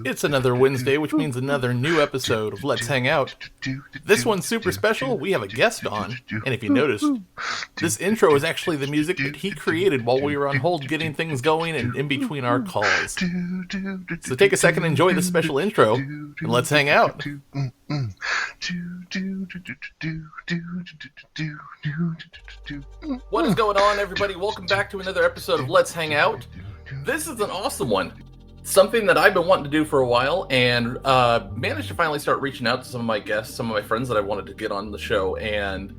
It's another Wednesday, which means another new episode of Let's Hang Out. This one's super special. We have a guest on, and if you noticed, this intro is actually the music that he created while we were on hold getting things going and in between our calls. So take a second and enjoy this special intro, and let's hang out. What is going on, everybody? Welcome back to another episode of Let's Hang Out. This is an awesome one. Something that I've been wanting to do for a while, and managed to finally start reaching out to some of my guests, some of my friends that I wanted to get on the show, and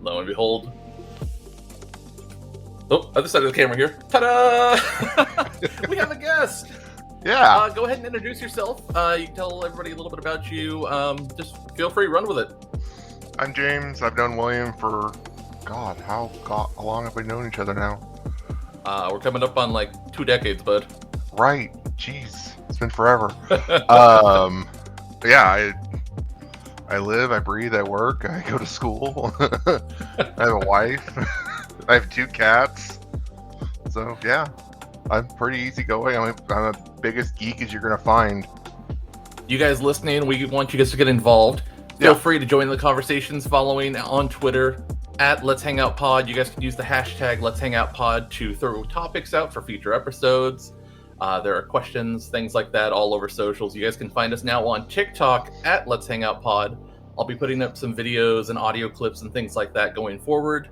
lo and behold... Oh, other side of the camera here. Ta-da! We have a guest! Yeah. Go ahead and introduce yourself. You can tell everybody a little bit about you. Just feel free, run with it. I'm James. I've known William for, how long have we known each other now? We're coming up on like 2 decades, bud. Right. Jeez. It's been forever. Yeah, I live, I breathe, I work, I go to school. I have a wife. I have 2 cats. So, yeah. I'm pretty easygoing. I'm the biggest geek as you're going to find. You guys listening, we want you guys to get involved. Feel free to join the conversations following on Twitter at Letshangoutpod. You guys can use the hashtag Letshangoutpod to throw topics out for future episodes. There are questions, things like that all over socials. You guys can find us now on TikTok at Letshangoutpod. I'll be putting up some videos and audio clips and things like that going forward.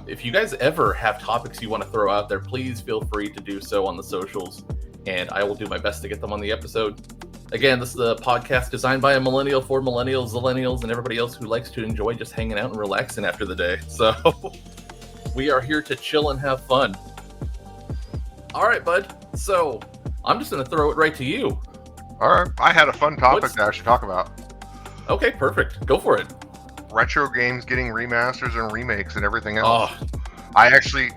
If you guys ever have topics you want to throw out there, please feel free to do so on the socials, and I will do my best to get them on the episode. Again, this is a podcast designed by a millennial for millennials, zillennials, and everybody else who likes to enjoy just hanging out and relaxing after the day. So we are here to chill and have fun. All right, bud. So I'm just going to throw it right to you. All right. I had a fun topic that I should talk about. Okay, perfect. Go for it. Retro games getting remasters and remakes and everything else. Oh. I actually...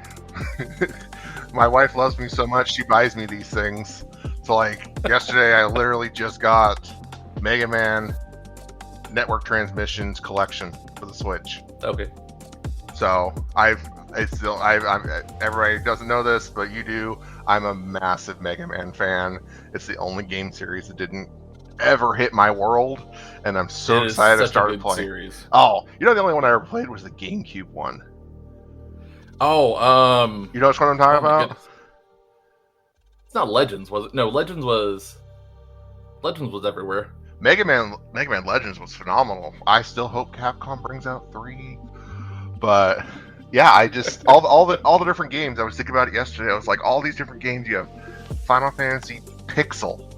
My wife loves me so much, she buys me these things. So, like, yesterday I literally just got Mega Man Network Transmissions Collection for the Switch. Okay. So, everybody doesn't know this, but you do. I'm a massive Mega Man fan. It's the only game series that didn't ever hit my world, and I'm so excited to start playing. Series. Oh, you know the only one I ever played was the GameCube one. Oh, you know which one I'm talking about? Goodness. It's not Legends, was it? No, Legends was everywhere. Mega Man Legends was phenomenal. I still hope Capcom brings out 3. But yeah, I just all the different games. I was thinking about it yesterday. I was like, all these different games. You have Final Fantasy Pixel.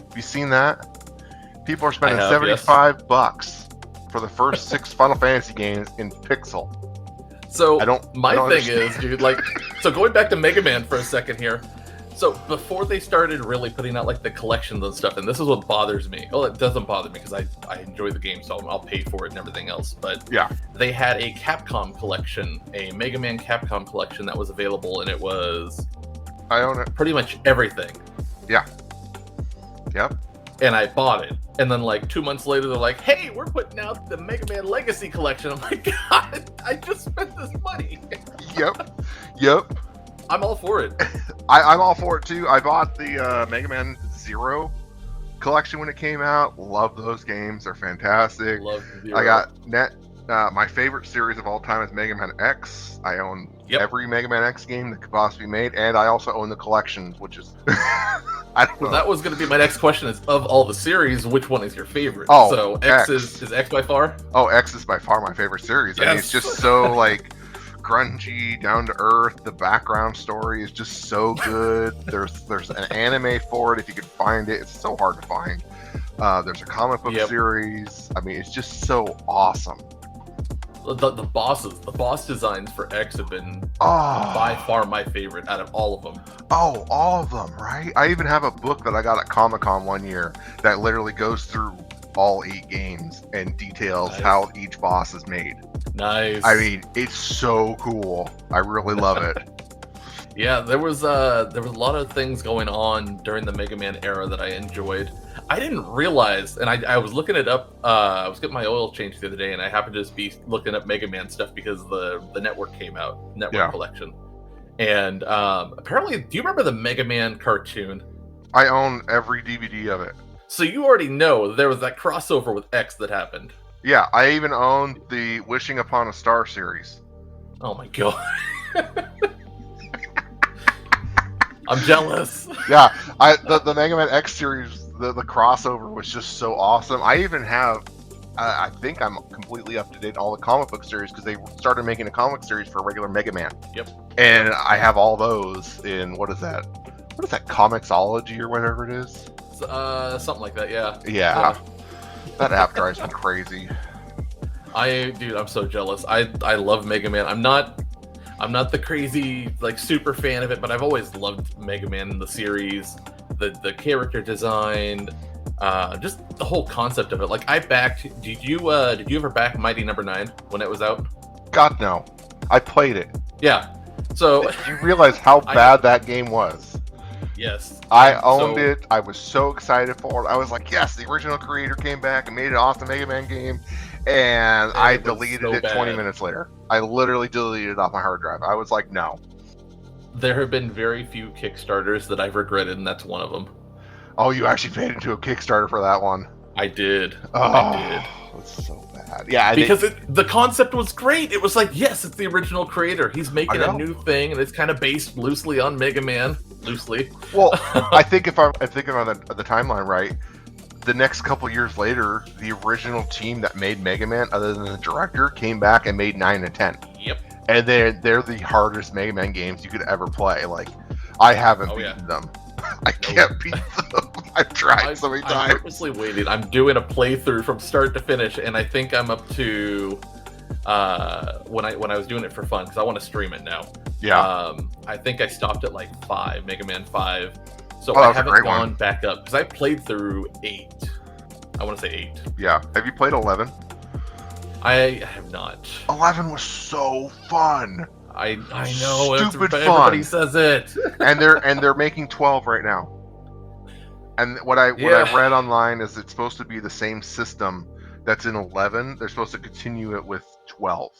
Have you seen that? People are spending $75 for the first 6 Final Fantasy games in Pixel. So my thing understand. is, dude, like, so going back to Mega Man for a second here. So before they started really putting out like the collections and stuff, and this is what bothers me. Well, it doesn't bother me because I enjoy the game, so I'll pay for it and everything else. But yeah, they had a Capcom collection, a Mega Man Capcom collection that was available, and it was I own it. Pretty much everything. Yeah. Yep. And I bought it. And then like 2 months later, they're like, hey, we're putting out the Mega Man Legacy Collection. I'm like, God, I just spent this money. Yep. I'm all for it. I'm all for it too. I bought the Mega Man Zero collection when it came out. Love those games. They're fantastic. Love Zero. I got my favorite series of all time is Mega Man X. I own every Mega Man X game that could possibly be made, and I also own the collections, which is... I don't know. That was going to be my next question is, of all the series, which one is your favorite? Oh, so X is X by far? Oh, X is by far my favorite series. Yes. I mean, it's just so, like, grungy, down to earth. The background story is just so good. There's an anime for it if you could find it. It's so hard to find. There's a comic book series. I mean, it's just so awesome. The boss designs for X have been by far my favorite out of all of them. Oh, all of them, right? I even have a book that I got at Comic-Con one year that literally goes through all 8 games and details how each boss is made. Nice. I mean, it's so cool. I really love it. Yeah, there was a lot of things going on during the Mega Man era that I enjoyed. I didn't realize, and I was looking it up. I was getting my oil changed the other day, and I happened to just be looking up Mega Man stuff because the network came out, Network Collection, And apparently, do you remember the Mega Man cartoon? I own every DVD of it. So you already know there was that crossover with X that happened. Yeah, I even own the Wishing Upon a Star series. Oh my god. I'm jealous. Yeah, the Mega Man X series, the crossover was just so awesome. I even have, I think I'm completely up to date on all the comic book series because they started making a comic series for regular Mega Man. Yep. And I have all those in, what is that? What is that, Comixology or whatever it is? Something like that, yeah. Yeah. That app drives me crazy. Dude, I'm so jealous. I love Mega Man. I'm not the crazy like super fan of it, but I've always loved Mega Man in the series, the character design, just the whole concept of it. Like I backed. Did you ever back Mighty Number 9 when it was out? God no, I played it. Yeah. So did you realize how bad that game was? Yes. I owned it. I was so excited for it. I was like, yes, the original creator came back and made an awesome Mega Man game. And I deleted it 20 minutes later. I literally deleted it off my hard drive. I was like, no. There have been very few Kickstarters that I've regretted, and that's one of them. Oh, you actually paid into a Kickstarter for that one? I did. Oh, I did. That's so bad. Yeah, because the concept was great. It was like, yes, it's the original creator. He's making a new thing, and it's kind of based loosely on Mega Man. Loosely. Well, I think if I'm thinking on the timeline right, the next couple years later, the original team that made Mega Man, other than the director, came back and made 9 and 10. Yep. And they're the hardest Mega Man games you could ever play. Like, I haven't beaten them. I can't beat them. I've tried so many times. I purposely waited. I'm doing a playthrough from start to finish, and I think I'm up to when I was doing it for fun because I want to stream it now. Yeah. I think I stopped at like 5, Mega Man 5. So I haven't gone back up because I played through 8. I want to say 8. Yeah. Have you played 11? I have not. 11 was so fun. I know. Stupid fun. Everybody says it. and they're making 12 right now. And what I read online is it's supposed to be the same system that's in 11. They're supposed to continue it with 12,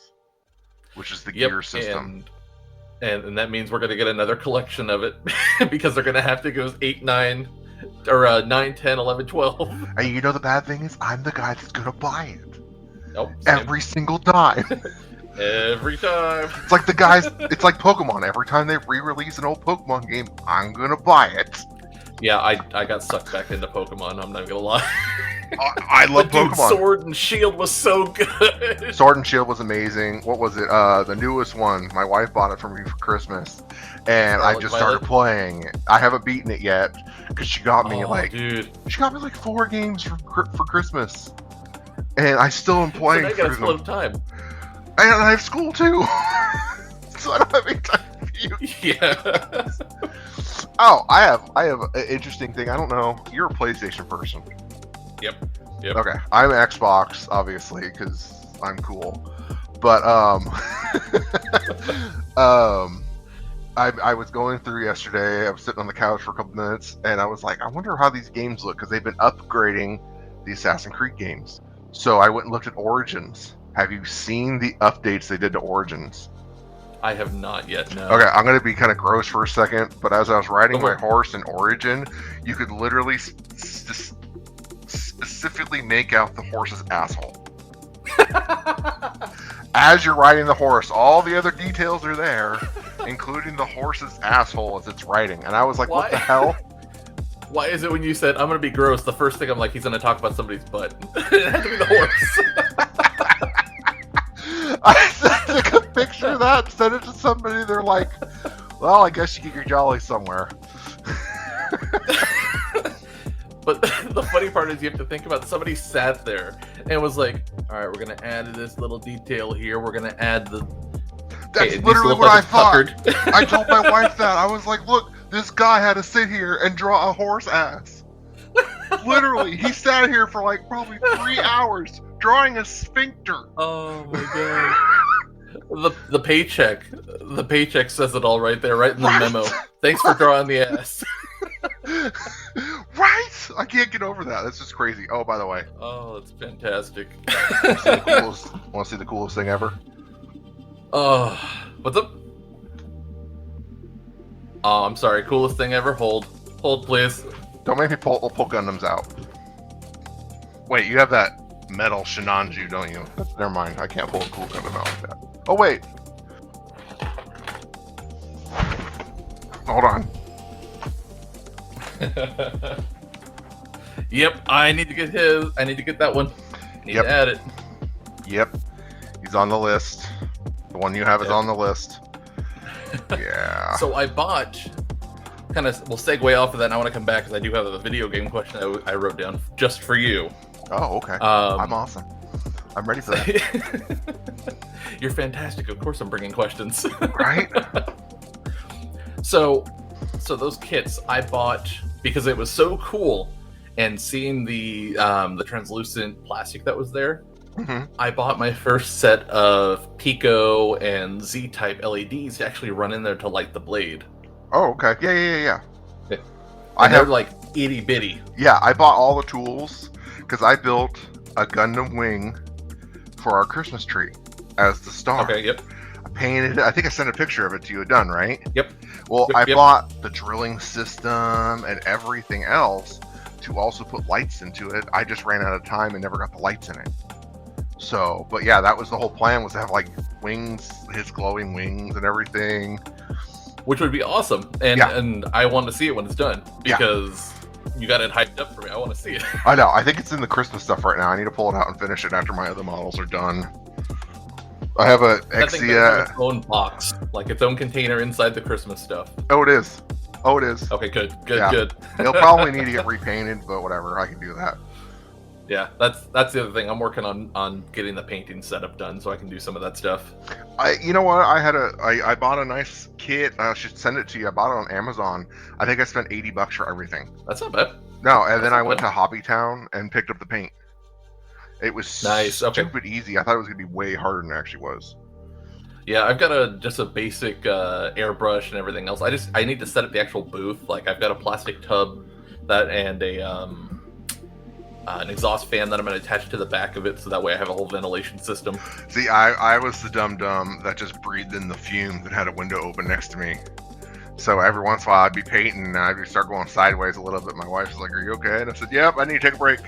which is the gear system. And that means we're going to get another collection of it because they're going to have to go 8, 9, or 9, 10, 11, 12. And you know the bad thing is, I'm the guy that's going to buy it. Nope. Every single time. Every time. It's like it's like Pokemon. Every time they re-release an old Pokemon game, I'm going to buy it. Yeah, I got sucked back into Pokemon, I'm not going to lie. I love Pokemon. Sword and Shield was so good. Sword and Shield was amazing. What was it? The newest one. My wife bought it for me for Christmas, and I just started playing. I haven't beaten it yet because she got me she got me like 4 games for Christmas, and I still am playing. So I got a slow time. And I have school too, so I don't have any time for you. Yeah. Oh, I have an interesting thing. I don't know. You're a PlayStation person. Yep. Okay, I'm Xbox, obviously, because I'm cool. But I was going through yesterday. I was sitting on the couch for a couple minutes, and I was like, I wonder how these games look because they've been upgrading the Assassin's Creed games. So I went and looked at Origins. Have you seen the updates they did to Origins? I have not yet, no. Okay, I'm going to be kind of gross for a second, but as I was riding my horse in Origin, you could literally specifically make out the horse's asshole. As you're riding the horse, all the other details are there, including the horse's asshole as it's riding. And I was like, what the hell? Why is it when you said, I'm going to be gross, the first thing I'm like, he's going to talk about somebody's butt? It had to be the horse. I took a picture of that, sent it to somebody, they're like, well, I guess you get your jolly somewhere. But the funny part is you have to think about somebody sat there and was like, all right, we're going to add this little detail here. We're going to add the... That's literally what I thought. I told my wife that. I was like, look, this guy had to sit here and draw a horse ass. Literally, he sat here for like probably 3 hours drawing a sphincter. Oh my god. The paycheck says it all right there, right in the memo. Thanks for drawing the ass. Right? I can't get over that. That's just crazy. Oh, by the way. Oh, that's fantastic. Want to see the coolest thing ever? Oh, what's up? Oh, I'm sorry. Coolest thing ever. Hold, please. Don't make me pull Gundams out. Wait, you have that metal Shinanju, don't you? Never mind. I can't pull a cool Gundam out like that. Oh wait. Hold on. Yep, I need to get his. I need to get that one. Need to add it. Yep. He's on the list. The one you have is on the list. Yeah. So I bought. We'll segue off of that, and I want to come back because I do have a video game question I wrote down just for you. Oh, okay. I'm awesome. I'm ready for that. You're fantastic. Of course I'm bringing questions. Right? So those kits I bought because it was so cool, and seeing the translucent plastic that was there, I bought my first set of Pico and Z-type LEDs to actually run in there to light the blade. Oh, okay. Yeah. They're like itty bitty. Yeah, I bought all the tools because I built a Gundam wing for our Christmas tree as the star. Okay, yep. I painted it. I think I sent a picture of it to you. Done, right? Yep. Well, I bought the drilling system and everything else to also put lights into it. I just ran out of time and never got the lights in it. So, but yeah, that was the whole plan, was to have like wings, his glowing wings and everything. Which would be awesome. And I want to see it when it's done because you got it hyped up for me. I want to see it. I know. I think it's in the Christmas stuff right now. I need to pull it out and finish it after my other models are done. I have a Exia. Its own box, like its own container inside the Christmas stuff. Oh, it is. Okay, good. They'll probably need to get repainted, but whatever. I can do that. Yeah, that's the other thing. I'm working on getting the painting setup done so I can do some of that stuff. You know what? I bought a nice kit. I should send it to you. I bought it on Amazon. I think I spent $80 for everything. That's not bad. No, and then I went to Hobbytown and picked up the paint. It was stupid easy. I thought it was gonna be way harder than it actually was. Yeah, I've got just a basic airbrush and everything else. I need to set up the actual booth. Like I've got a plastic tub and an exhaust fan that I'm going to attach to the back of it, so that way I have a whole ventilation system. See, I was the dum-dum that just breathed in the fumes and had a window open next to me. So every once in a while I'd be painting and I'd start going sideways a little bit. My wife's like, "Are you okay?" And I said, "Yep, I need to take a break."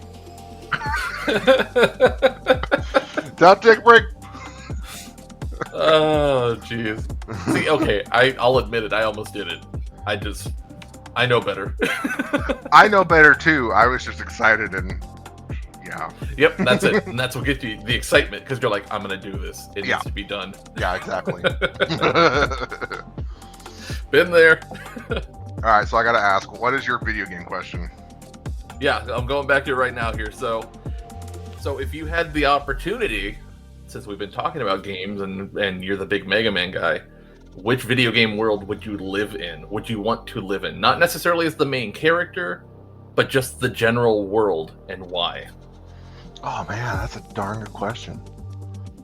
Time to take a break. Oh, jeez. See, okay, I'll admit it. I almost did it. I know better. I know better too. I was just excited and yeah. Yep, that's it. And that's what gets you the excitement, because you're like, I'm going to do this. It needs to be done. Yeah, exactly. Been there. All right, so I got to ask, what is your video game question? Yeah, I'm going back to it right now here. So if you had the opportunity, since we've been talking about games and you're the big Mega Man guy, which video game world would you live in? Would you want to live in? Not necessarily as the main character, but just the general world, and why? Oh man, that's a darn good question.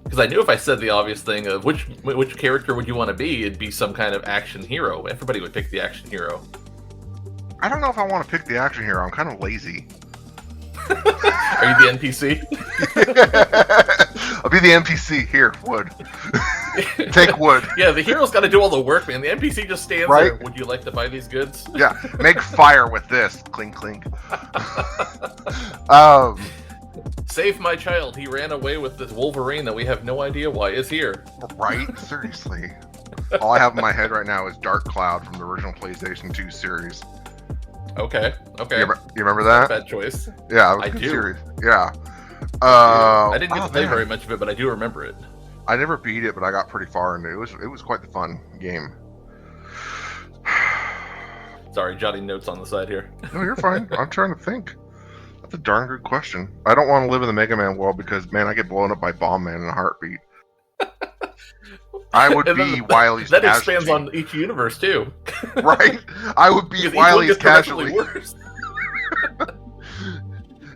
Because I knew if I said the obvious thing of which character would you want to be, it'd be some kind of action hero. Everybody would pick the action hero. I don't know if I want to pick the action hero. I'm kind of lazy. Are you the NPC? I'll be the NPC. Here, wood. Take wood. Yeah, the hero's got to do all the work, man. The NPC just stands there. Would you like to buy these goods? Yeah, make fire with this. Clink, clink. Save my child. He ran away with this Wolverine that we have no idea why is here. Right? Seriously. All I have in my head right now is Dark Cloud from the original PlayStation 2 series. Okay. You remember that? Bad choice. Yeah, I do. Series. Yeah. I didn't get to play very much of it, but I do remember it. I never beat it, but I got pretty far into it. It was quite the fun game. Sorry, jotting notes on the side here. No, you're fine. I'm trying to think. That's a darn good question. I don't want to live in the Mega Man world because, man, I get blown up by Bomb Man in a heartbeat. I would be Wily's That casualty. expands on each universe, too. Right? I would be Wily's casualty.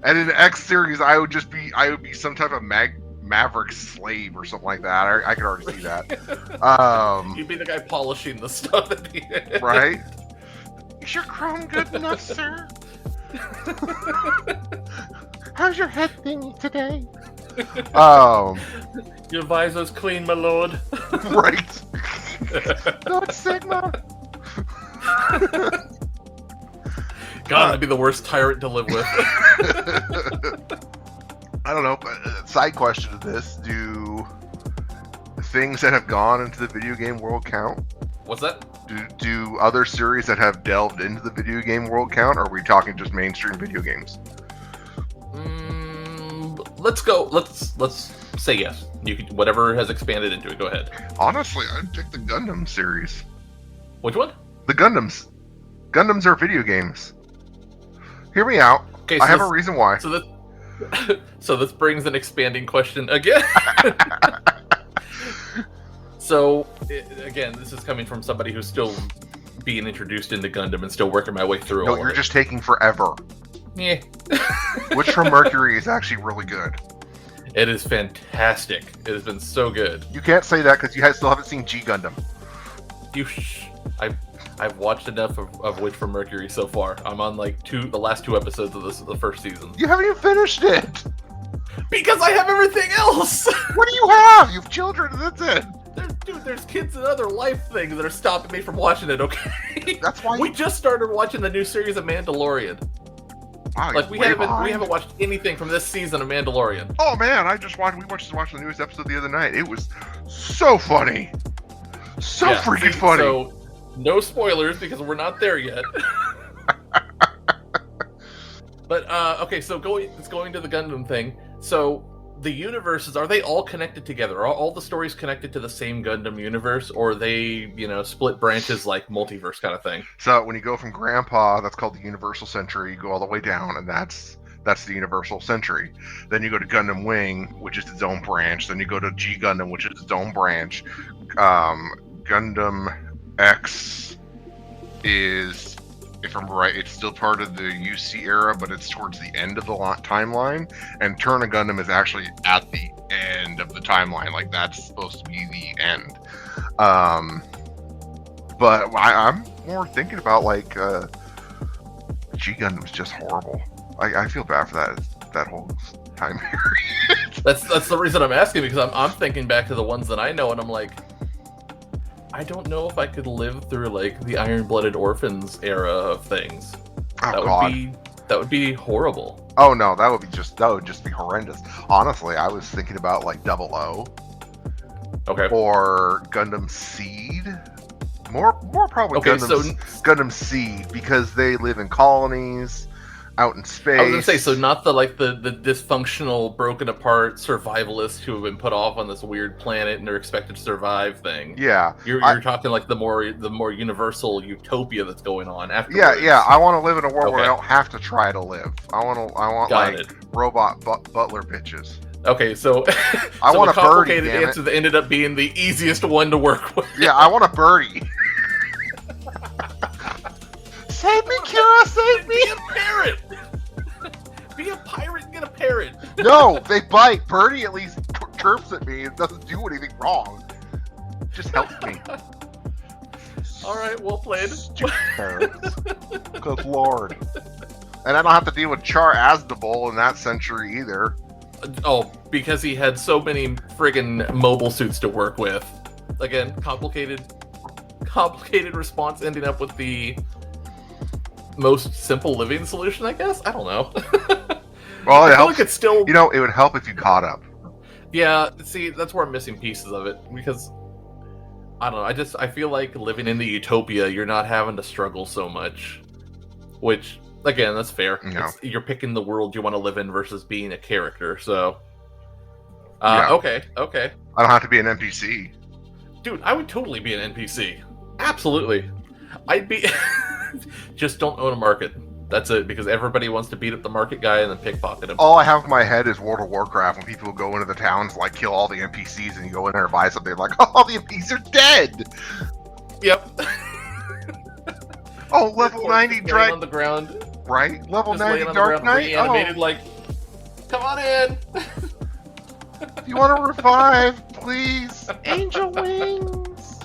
And in the X series, I would be some type of Maverick slave or something like that. I could already see that. You'd be the guy polishing the stuff at the end. Right? Is your chrome good enough, sir? How's your head thingy today? Your visor's clean, my lord. Right. Lord Sigma. God, that'd be the worst tyrant to live with. I don't know, but side question to this, do things that have gone into the video game world count? What's that? Do other series that have delved into the video game world count, or are we talking just mainstream video games? Let's go. Let's say yes. You can, whatever has expanded into it. Go ahead. Honestly, I'd pick the Gundam series. Which one? The Gundams. Gundams are video games. Hear me out. Okay, so I have a reason why. So this brings an expanding question again. So again, this is coming from somebody who's still being introduced into Gundam and still working my way through. No, you're just taking forever. Yeah. Witch from Mercury is actually really good. It is fantastic. It has been so good. You can't say that because you still haven't seen G Gundam. I've watched enough of Witch from Mercury so far. I'm on like the last 2 episodes of the first season. You haven't even finished it! Because I have everything else! What do you have? You have children, that's it! There's kids and other life things that are stopping me from watching it, okay? That's why we just started watching the new series of Mandalorian. Wow, like we haven't watched anything from this season of Mandalorian. Oh man, we watched the newest episode the other night. It was so funny. Freaking funny. So no spoilers because we're not there yet. But okay, so going to the Gundam thing. So the universes, are they all connected together? Are all the stories connected to the same Gundam universe, or are they, split branches like multiverse kind of thing? So when you go from Grandpa, that's called the Universal Century, you go all the way down, and that's the Universal Century. Then you go to Gundam Wing, which is its own branch. Then you go to G Gundam, which is its own branch. Gundam X is, if I'm right, it's still part of the UC era, but it's towards the end of the timeline. And Turn of Gundam is actually at the end of the timeline. Like, that's supposed to be the end. But I'm more thinking about, like, G Gundam's just horrible. I feel bad for that whole time period. That's the reason I'm asking, because I'm thinking back to the ones that I know, and I'm like, I don't know if I could live through like the Iron-Blooded Orphans era of things. That would be horrible. Oh no, that would just be horrendous. Honestly, I was thinking about like 00. Okay. Or Gundam Seed. More probably okay, Gundam Seed, because they live in colonies out in space. I was gonna say, so not the dysfunctional, broken apart survivalists who have been put off on this weird planet and are expected to survive thing. Yeah, you're talking like the more universal utopia that's going on afterwards. Yeah. I want to live in a world where I don't have to try to live. I want robot butler bitches. Okay, so I want a complicated answer that ended up being the easiest one to work with. Yeah, I want a birdie. Save me, Kira! Save me! Be a parrot! Be a pirate and get a parrot! No, they bite. Birdie at least chirps at me and doesn't do anything wrong. Just helps me. Alright, well played. Stupid parrots. Good lord. And I don't have to deal with Char Aznavour in that century either. Oh, because he had so many friggin' mobile suits to work with. Again, complicated response ending up with the most simple living solution, I guess? I don't know. Well, it helps. Like it's still... it would help if you caught up. Yeah, see, that's where I'm missing pieces of it, because I don't know, I feel like living in the utopia, you're not having to struggle so much. Which, again, that's fair. No. You're picking the world you want to live in versus being a character, so... Yeah. Okay. I don't have to be an NPC. Dude, I would totally be an NPC. Absolutely. I'd be... Just don't own a market. That's it, because everybody wants to beat up the market guy and then pickpocket him. All I have in my head is World of Warcraft, when people go into the towns, like, kill all the NPCs, and you go in there and buy something, like, oh, the NPCs are dead! Yep. Oh, level 90 Drag... on the ground. Right? Level Just 90 Dark Knight? Reanimated, like, come on in! Do you want to revive, please? Angel Wings!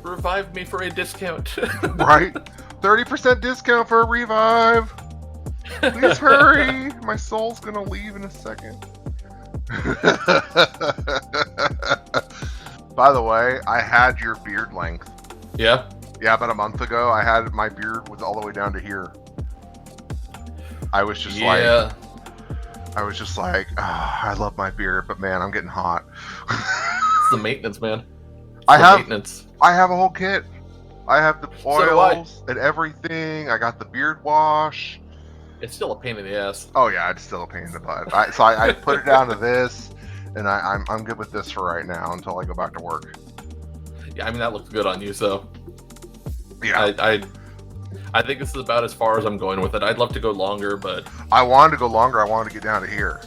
Revive me for a discount. Right? 30% discount for a revive. Please hurry. My soul's gonna leave in a second. By the way, I had your beard length. Yeah? Yeah, about a month ago, I had my beard was all the way down to here. I was just like, I love my beard, but man, I'm getting hot. It's the maintenance, man. I have a whole kit. I have the oils and everything. I got the beard wash. It's still a pain in the ass. Oh yeah, it's still a pain in the butt. I put it down to this, and I'm good with this for right now until I go back to work. Yeah, I mean that looks good on you, so yeah. I think this is about as far as I'm going with it. I'd love to go longer, but I wanted to go longer. I wanted to get down to here.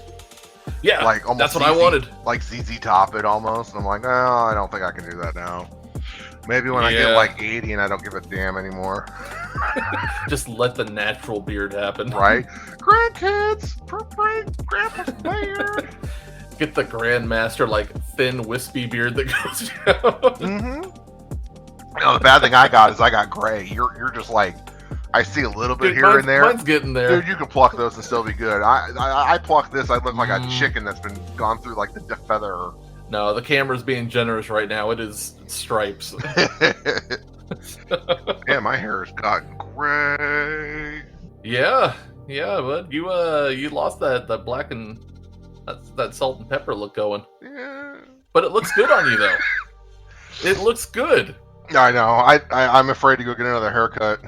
Yeah, like almost that's what I wanted. Like ZZ Top it almost. And I'm like, oh, I don't think I can do that now. Maybe when I get like 80 and I don't give a damn anymore. Just let the natural beard happen. Right? Grandkids, grandpa's beard. Get the Grandmaster, like, thin, wispy beard that goes down. Mm-hmm. You know, the bad thing I got is I got gray. You're just like, I see a little bit here and there. Mine's getting there. Dude, you can pluck those and still be good. I pluck this, I look like a chicken that's been gone through, like, the feather. No, the camera's being generous right now. It is stripes. Yeah, my hair has gotten gray. Yeah, but you lost that black and that salt and pepper look going. Yeah. But it looks good on you though. It looks good. I know. I'm afraid to go get another haircut.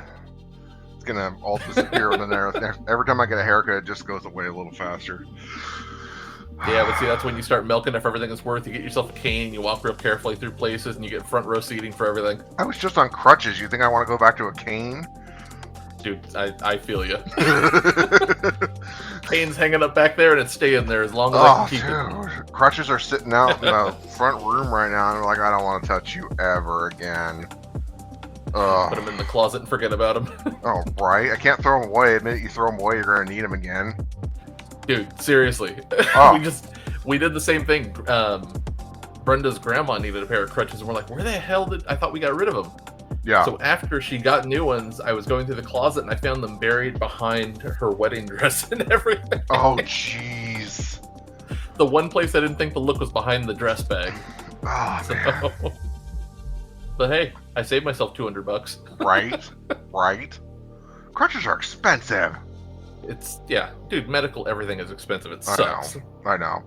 It's gonna all disappear in there. Every time I get a haircut, it just goes away a little faster. Yeah, but see, that's when you start milking it for everything it's worth. You get yourself a cane, you walk real carefully through places, and you get front row seating for everything. I was just on crutches. You think I want to go back to a cane? Dude, I feel you. Cane's hanging up back there, and it's staying there as long as I can keep it. Crutches are sitting out in the front room right now, and I'm like, I don't want to touch you ever again. Put them in the closet and forget about them. Oh, right. I can't throw them away. The minute you throw them away, you're going to need them again. Dude, seriously. Oh. we did the same thing. Brenda's grandma needed a pair of crutches, and we're like, where the hell I thought we got rid of them. Yeah. So after she got new ones, I was going through the closet, and I found them buried behind her wedding dress and everything. Oh, jeez. The one place I didn't think the look was behind the dress bag. Oh, man. But hey, I saved myself $200. Right. Crutches are expensive. Yeah, dude, medical everything is expensive. It sucks. I know.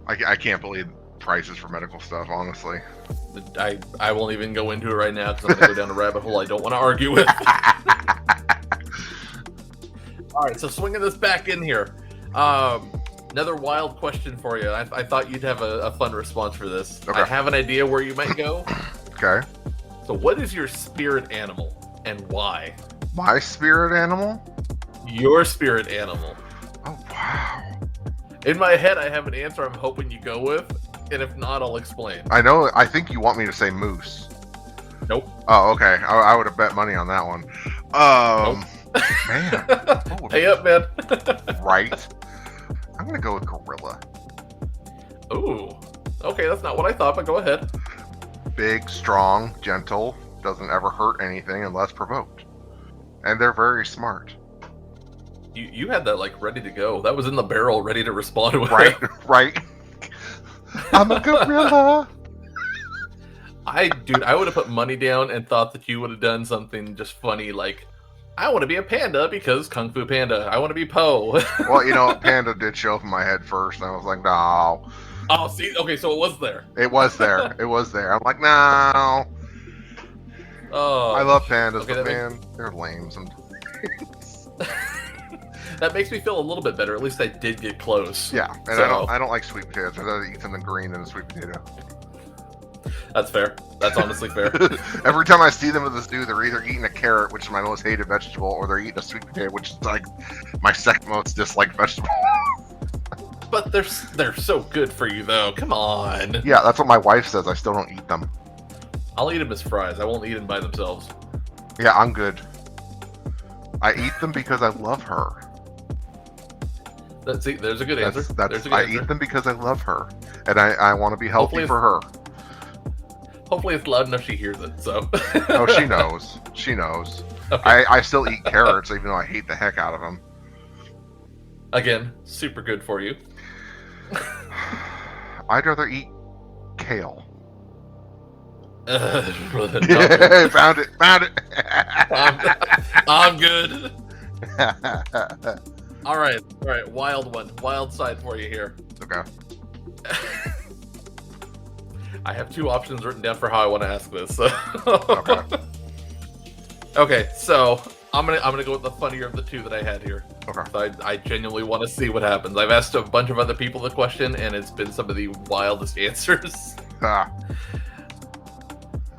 I can't believe prices for medical stuff, honestly. I won't even go into it right now because I'm going to go down a rabbit hole I don't want to argue with. Alright, so swinging this back in here. Another wild question for you. I thought you'd have a fun response for this. Okay. I have an idea where you might go. Okay. So what is your spirit animal and why? My spirit animal? Your spirit animal. Oh, wow. In my head, I have an answer I'm hoping you go with, and if not, I'll explain. I think you want me to say moose. Nope. Oh, okay. I would have bet money on that one. Nope. Man. Pay up, man. Right. I'm going to go with gorilla. Ooh. Okay, that's not what I thought, but go ahead. Big, strong, gentle, doesn't ever hurt anything unless provoked. And they're very smart. You had that, like, ready to go. That was in the barrel, ready to respond with. Right. I'm a gorilla. I would have put money down and thought that you would have done something just funny, like, I want to be a panda because Kung Fu Panda. I want to be Po. Well, panda did show up in my head first, and I was like, no. Oh, see? Okay, so it was there. It was there. I'm like, no. Oh. I love pandas, but man, they're lame sometimes. That makes me feel a little bit better. At least I did get close. Yeah, and so, I don't like sweet potatoes. I'd rather eat something green than a sweet potato. That's fair. That's honestly fair. Every time I see them with this dude, they're either eating a carrot, which is my most hated vegetable, or they're eating a sweet potato, which is like my second most disliked vegetable. But they're so good for you, though. Come on. Yeah, that's what my wife says. I still don't eat them. I'll eat them as fries. I won't eat them by themselves. Yeah, I'm good. I eat them because I love her. There's a good answer. I eat them because I love her, and I want to be healthy for her. Hopefully it's loud enough she hears it, so. Oh, she knows. She knows. Okay. I still eat carrots, even though I hate the heck out of them. Again, super good for you. I'd rather eat kale. Found it. I'm good. All right. Wild one. Wild side for you here. Okay. I have two options written down for how I want to ask this. So. Okay. Okay, so I'm gonna go with the funnier of the two that I had here. Okay. So I genuinely want to see what happens. I've asked a bunch of other people the question, and it's been some of the wildest answers.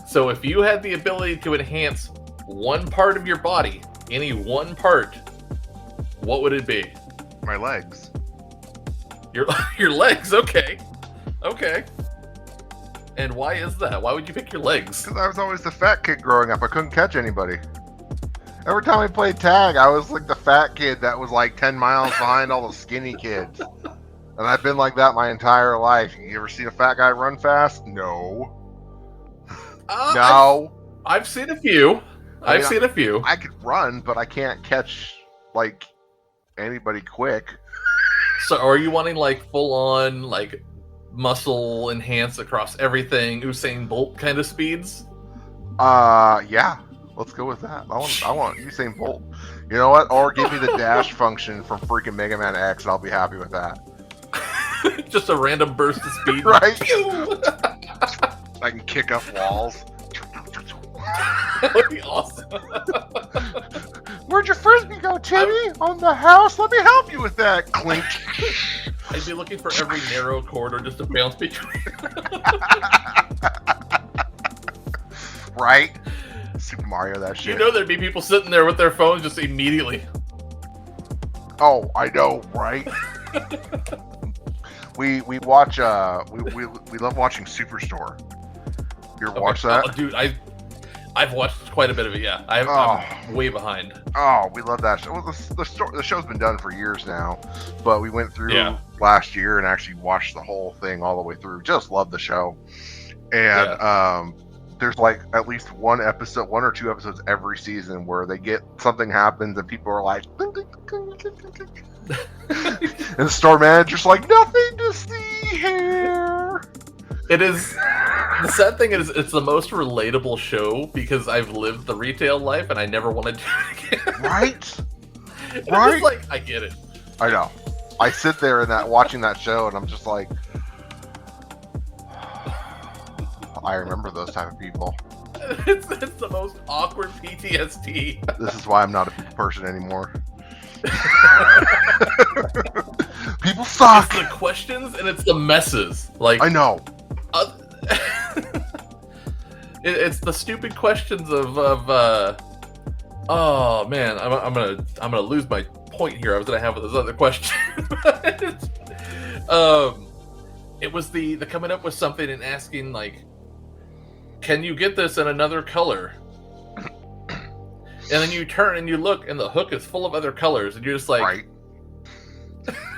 So if you had the ability to enhance one part of your body, any one part, what would it be? My legs. Your legs, okay. And why is that? Why would you pick your legs? Because I was always the fat kid growing up. I couldn't catch anybody. Every time we played tag, I was like the fat kid that was like 10 miles behind all the skinny kids. And I've been like that my entire life. You ever seen a fat guy run fast? No. No. I've seen a few. I've seen a few. I could run, but I can't catch like anybody quick. So are you wanting like full on like muscle enhance across everything, Usain Bolt kind of speeds? Yeah. Let's go with that. I want Usain Bolt. You know what? Or give me the dash function from freaking Mega Man X, and I'll be happy with that. Just a random burst of speed. Right? I can kick up walls. That would be awesome. Where'd your frisbee go, Timmy? On the house? Let me help you with that. Clink. I'd be looking for every narrow corridor just to bounce between. Right? Super Mario, that shit. You know there'd be people sitting there with their phones just immediately. Oh, I know, right? we watch we love watching Superstore. You ever watch that? Oh, dude, I've watched quite a bit of it. Yeah, I'm way behind. Oh, we love that show. Well, the show's been done for years now, but we went through last year and actually watched the whole thing all the way through. Just love the show, and there's like at least one or two episodes every season where something happens and people are like, and the store manager's like, nothing to see here. It is. The sad thing is, it's the most relatable show because I've lived the retail life and I never want to do it again. Right? Right? Just like, I get it. I know. I sit there watching that show and I'm just like, I remember those type of people. It's the most awkward PTSD. This is why I'm not a people person anymore. People suck. It's the questions and it's the messes. Like I know. It's the stupid questions of oh man, I'm gonna lose my point here. I was gonna have with this other question. It was the coming up with something and asking like, can you get this in another color? And then you turn and you look and the hook is full of other colors and you're just like, right.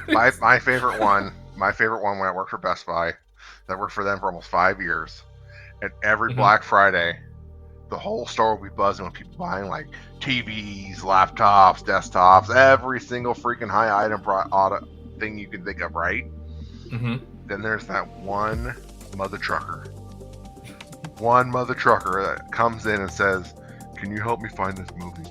my favorite one when I worked for Best Buy, I worked for them for almost 5 years, and every Black Friday the whole store will be buzzing with people buying like TVs, laptops, desktops, every single freaking high item thing you can think of, right? Then there's that one mother trucker that comes in and says, can you help me find this movie?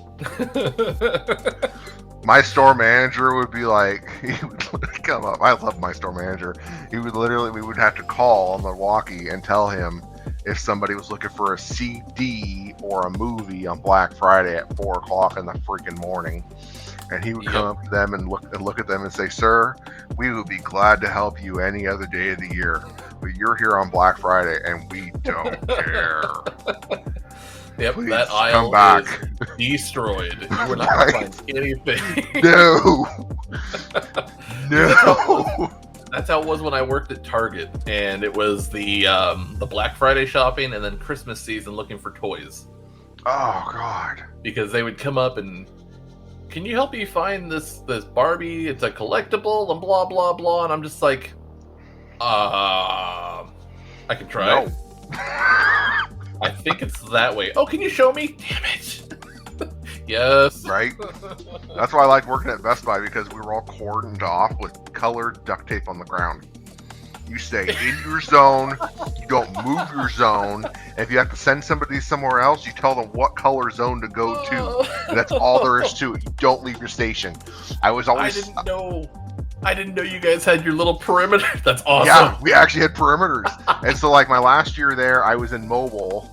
My store manager would be like, he would come up. I love my store manager. We would have to call on the walkie and tell him if somebody was looking for a CD or a movie on Black Friday at 4 o'clock in the freaking morning. And he would come up to them and look at them and say, sir, we would be glad to help you any other day of the year, but you're here on Black Friday and we don't care. Yep, please that aisle is destroyed. You were not going to find anything. No. That's how it was when I worked at Target, and it was the Black Friday shopping and then Christmas season looking for toys. Oh God! Because they would come up and, can you help me find this Barbie? It's a collectible and blah blah blah, and I'm just like, I can try. No. I think it's that way. Oh, can you show me? Damn it. Yes. Right? That's why I liked working at Best Buy, because we were all cordoned off with colored duct tape on the ground. You stay in your zone. You don't move your zone. And if you have to send somebody somewhere else, you tell them what color zone to go to. And that's all there is to it. You don't leave your station. I didn't know you guys had your little perimeter. That's awesome. Yeah, we actually had perimeters. And so, like, my last year there, I was in mobile.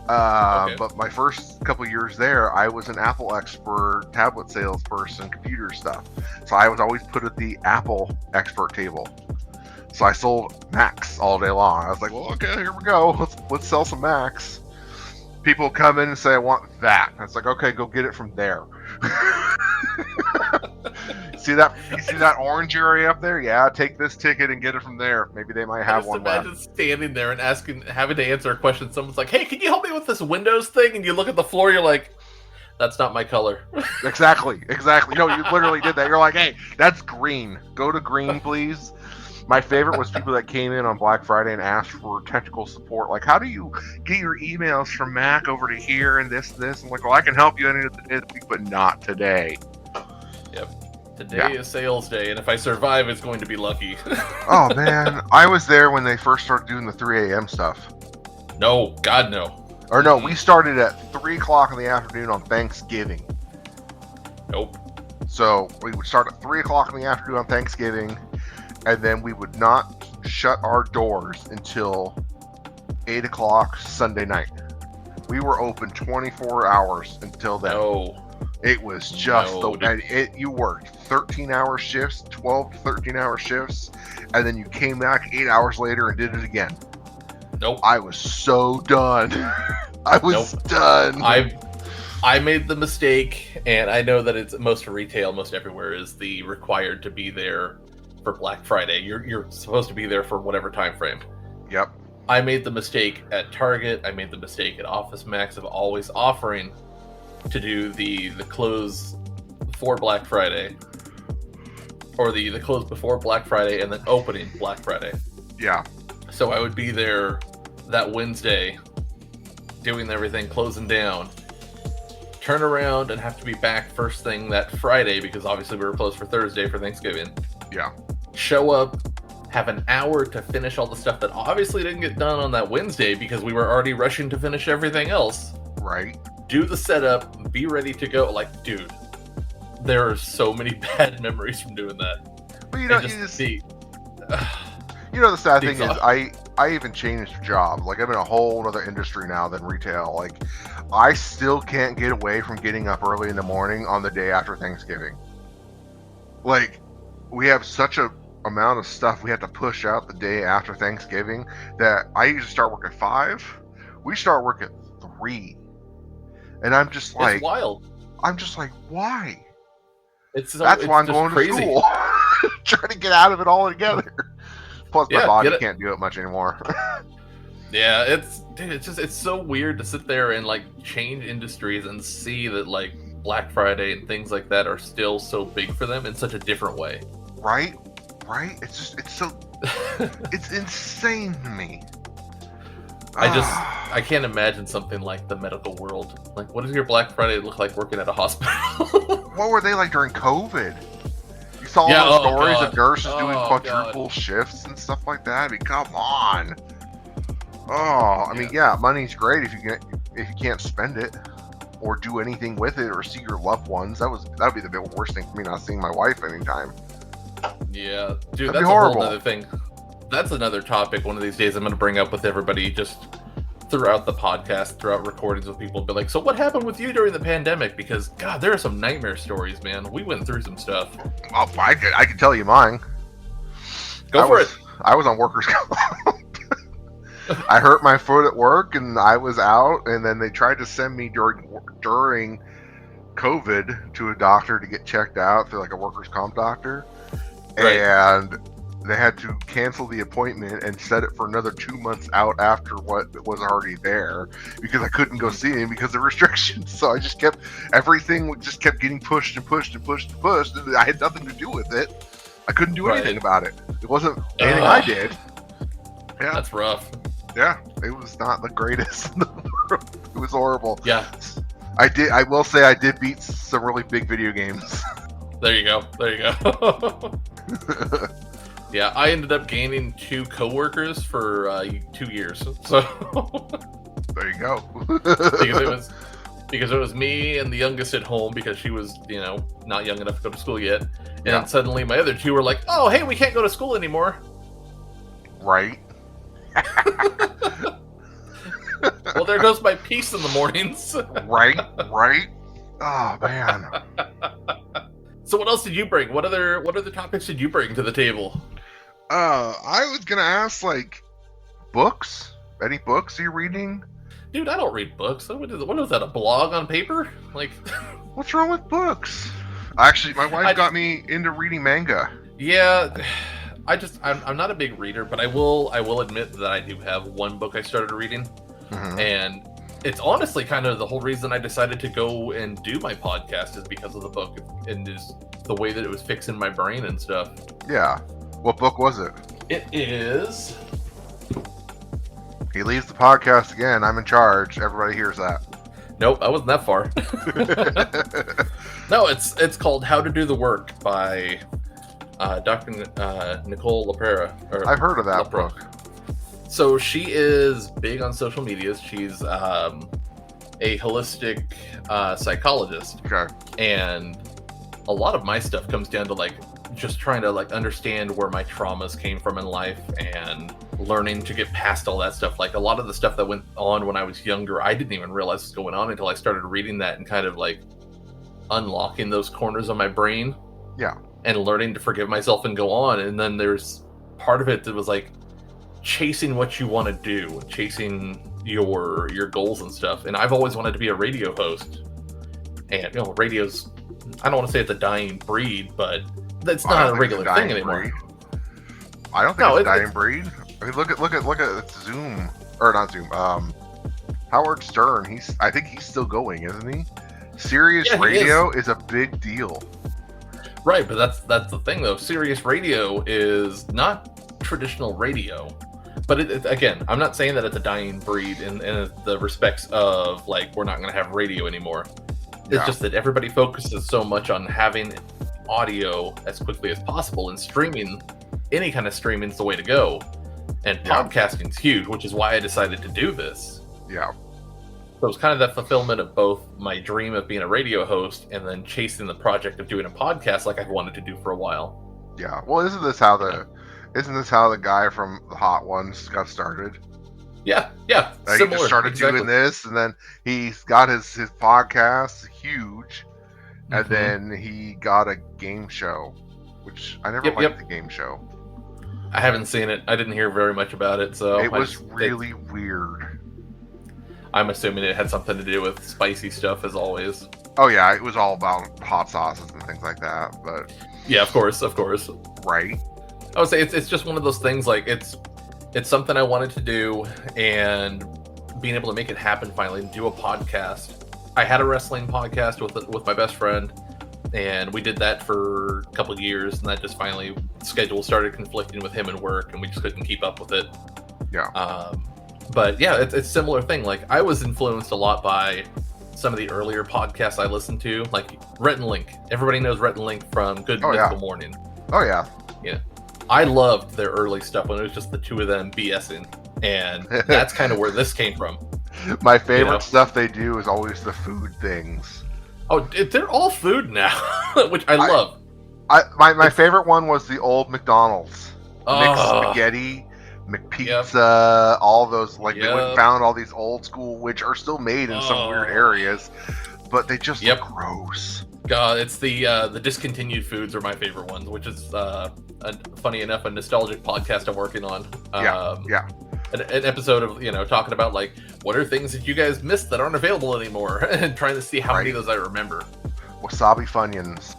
But my first couple years there, I was an Apple expert, tablet salesperson, computer stuff. So I was always put at the Apple expert table. So I sold Macs all day long. I was like, well, okay, here we go. Let's sell some Macs. People come in and say, I want that. I was like, okay, go get it from there. You see that orange area up there? Yeah, take this ticket and get it from there. Maybe they might have one left. Imagine standing there and having to answer a question. Someone's like, hey, can you help me with this Windows thing? And you look at the floor, you're like, that's not my color. Exactly. No, you literally did that. You're like, hey, that's green. Go to green, please. My favorite was people that came in on Black Friday and asked for technical support. Like, how do you get your emails from Mac over to here and this? I'm like, well, I can help you any of the day of the week, but not today. Yep. Today is sales day, and if I survive, it's going to be lucky. Oh, man. I was there when they first started doing the 3 a.m. stuff. No, God, no. Or no, we started at 3 o'clock in the afternoon on Thanksgiving. Nope. So we would start at 3 o'clock in the afternoon on Thanksgiving, and then we would not shut our doors until 8 o'clock Sunday night. We were open 24 hours until then. No. It was just you worked 13-hour shifts, 12 to 13-hour shifts, and then you came back 8 hours later and did it again. Nope. I was so done. I was done. I made the mistake, and I know that it's most retail, most everywhere is the required to be there for Black Friday. You're supposed to be there for whatever time frame. Yep. I made the mistake at Target. I made the mistake at Office Max of always offering to do the close before Black Friday, or the close before Black Friday and then opening Black Friday. Yeah. So I would be there that Wednesday doing everything, closing down, turn around and have to be back first thing that Friday because obviously we were closed for Thursday for Thanksgiving. Yeah. Show up, have an hour to finish all the stuff that obviously didn't get done on that Wednesday because we were already rushing to finish everything else. Right. Do the setup, be ready to go. Like, dude, there are so many bad memories from doing that. Well, you know, the sad thing is, I even changed jobs. Like, I'm in a whole other industry now than retail. Like, I still can't get away from getting up early in the morning on the day after Thanksgiving. Like, we have such a amount of stuff we have to push out the day after Thanksgiving that I usually start work at 5. We start work at 3. And I'm just like, it's wild. I'm just like, why? That's why I'm going to school. Trying to get out of it all together. Plus, my body can't do it much anymore. Yeah, it's so weird to sit there and like change industries and see that like Black Friday and things like that are still so big for them in such a different way. Right? It's so it's insane to me. I can't imagine something like the medical world. Like, what does your Black Friday look like working at a hospital? What were they like during COVID? You saw all those stories of nurses doing quadruple shifts and stuff like that. I mean, come on. I mean, money's great if you can't spend it or do anything with it or see your loved ones. That would be the worst thing for me, not seeing my wife anytime. Yeah, dude, That'd that's be horrible. A whole other thing. That's another topic one of these days I'm going to bring up with everybody just throughout the podcast, throughout recordings with people. Be like, so what happened with you during the pandemic? Because, God, there are some nightmare stories, man. We went through some stuff. Well, I could tell you mine. Go for it. I was on workers' comp. I hurt my foot at work, and I was out, and then they tried to send me during COVID to a doctor to get checked out through like a workers' comp doctor. Right. And they had to cancel the appointment and set it for another 2 months out after what was already there because I couldn't go see him because of restrictions. So I just everything just kept getting pushed and pushed and pushed and pushed. And I had nothing to do with it. I couldn't do anything about it. It wasn't anything I did. Yeah. That's rough. Yeah. It was not the greatest in the world. It was horrible. Yeah. I will say I did beat some really big video games. There you go. Yeah, I ended up gaining 2 coworkers for 2 years. So There you go. because it was me and the youngest at home because she was, not young enough to go to school yet. And suddenly my other 2 were like, "Oh, hey, we can't go to school anymore." Right. Well, there goes my peace in the mornings. Right. Oh man. So what else did you bring? What other topics did you bring to the table? I was gonna ask, like, books. Any books you're reading? Dude, I don't read books. What is that? A blog on paper? Like, what's wrong with books? Actually, my wife got me into reading manga. Yeah, I'm not a big reader, but I will admit that I do have one book I started reading, and it's honestly kind of the whole reason I decided to go and do my podcast is because of the book and is the way that it was fixing my brain and stuff. Yeah. What book was it? It is. He leaves the podcast again. I'm in charge. Everybody hears that. Nope, I wasn't that far. No, it's called How to Do the Work by Dr. Nicole LaPera. I've heard of that book. So she is big on social medias. She's a holistic psychologist. Okay. And a lot of my stuff comes down to just trying to understand where my traumas came from in life and learning to get past all that stuff. Like a lot of the stuff that went on when I was younger, I didn't even realize was going on until I started reading that and kind of unlocking those corners of my brain. Yeah. And learning to forgive myself and go on. And then there's part of it that was chasing what you want to do, chasing your goals and stuff. And I've always wanted to be a radio host. And radio's, I don't want to say it's a dying breed, but that's not a regular thing anymore. Breed. I don't think it's a dying breed. I mean, look at Zoom, or not Zoom. Howard Stern. I think he's still going, isn't he? Sirius Radio is a big deal. Right, but that's the thing though. Sirius Radio is not traditional radio, but again, I'm not saying that it's a dying breed in the respects of we're not going to have radio anymore. It's just that everybody focuses so much on having audio as quickly as possible, and streaming, any kind of streaming is the way to go. And podcasting's huge, which is why I decided to do this. Yeah. So it was kind of that fulfillment of both my dream of being a radio host and then chasing the project of doing a podcast like I've wanted to do for a while. Yeah. Well, isn't this how the guy from the Hot Ones got started? Yeah. He just started doing this, and then he's got his podcast huge, and then he got a game show, which I never liked the game show. I haven't seen it. I didn't hear very much about it, so it was really weird. I'm assuming it had something to do with spicy stuff, as always. Oh yeah, it was all about hot sauces and things like that. But yeah, of course. Right. I would say it's just one of those things. It's something I wanted to do, and being able to make it happen finally and do a podcast. I had a wrestling podcast with my best friend, and we did that for a couple of years, and that just finally schedule started conflicting with him and work, and we just couldn't keep up with it. Yeah. But yeah, it's a similar thing. I was influenced a lot by some of the earlier podcasts I listened to, like Rhett and Link. Everybody knows Rhett and Link from Good Mythical Morning. Oh yeah. Yeah. I loved their early stuff when it was just the two of them BSing, and that's kind of where this came from. My favorite stuff they do is always the food things. Oh, they're all food now, which I love. My favorite one was the old McDonald's. Mixed spaghetti, McPizza, all those. They went and found all these old school, which are still made in some weird areas, but they just look gross. God, it's the discontinued foods are my favorite ones, which is funny enough a nostalgic podcast I'm working on. An episode of talking about what are things that you guys missed that aren't available anymore, and trying to see how many of those I remember. Wasabi Funyuns.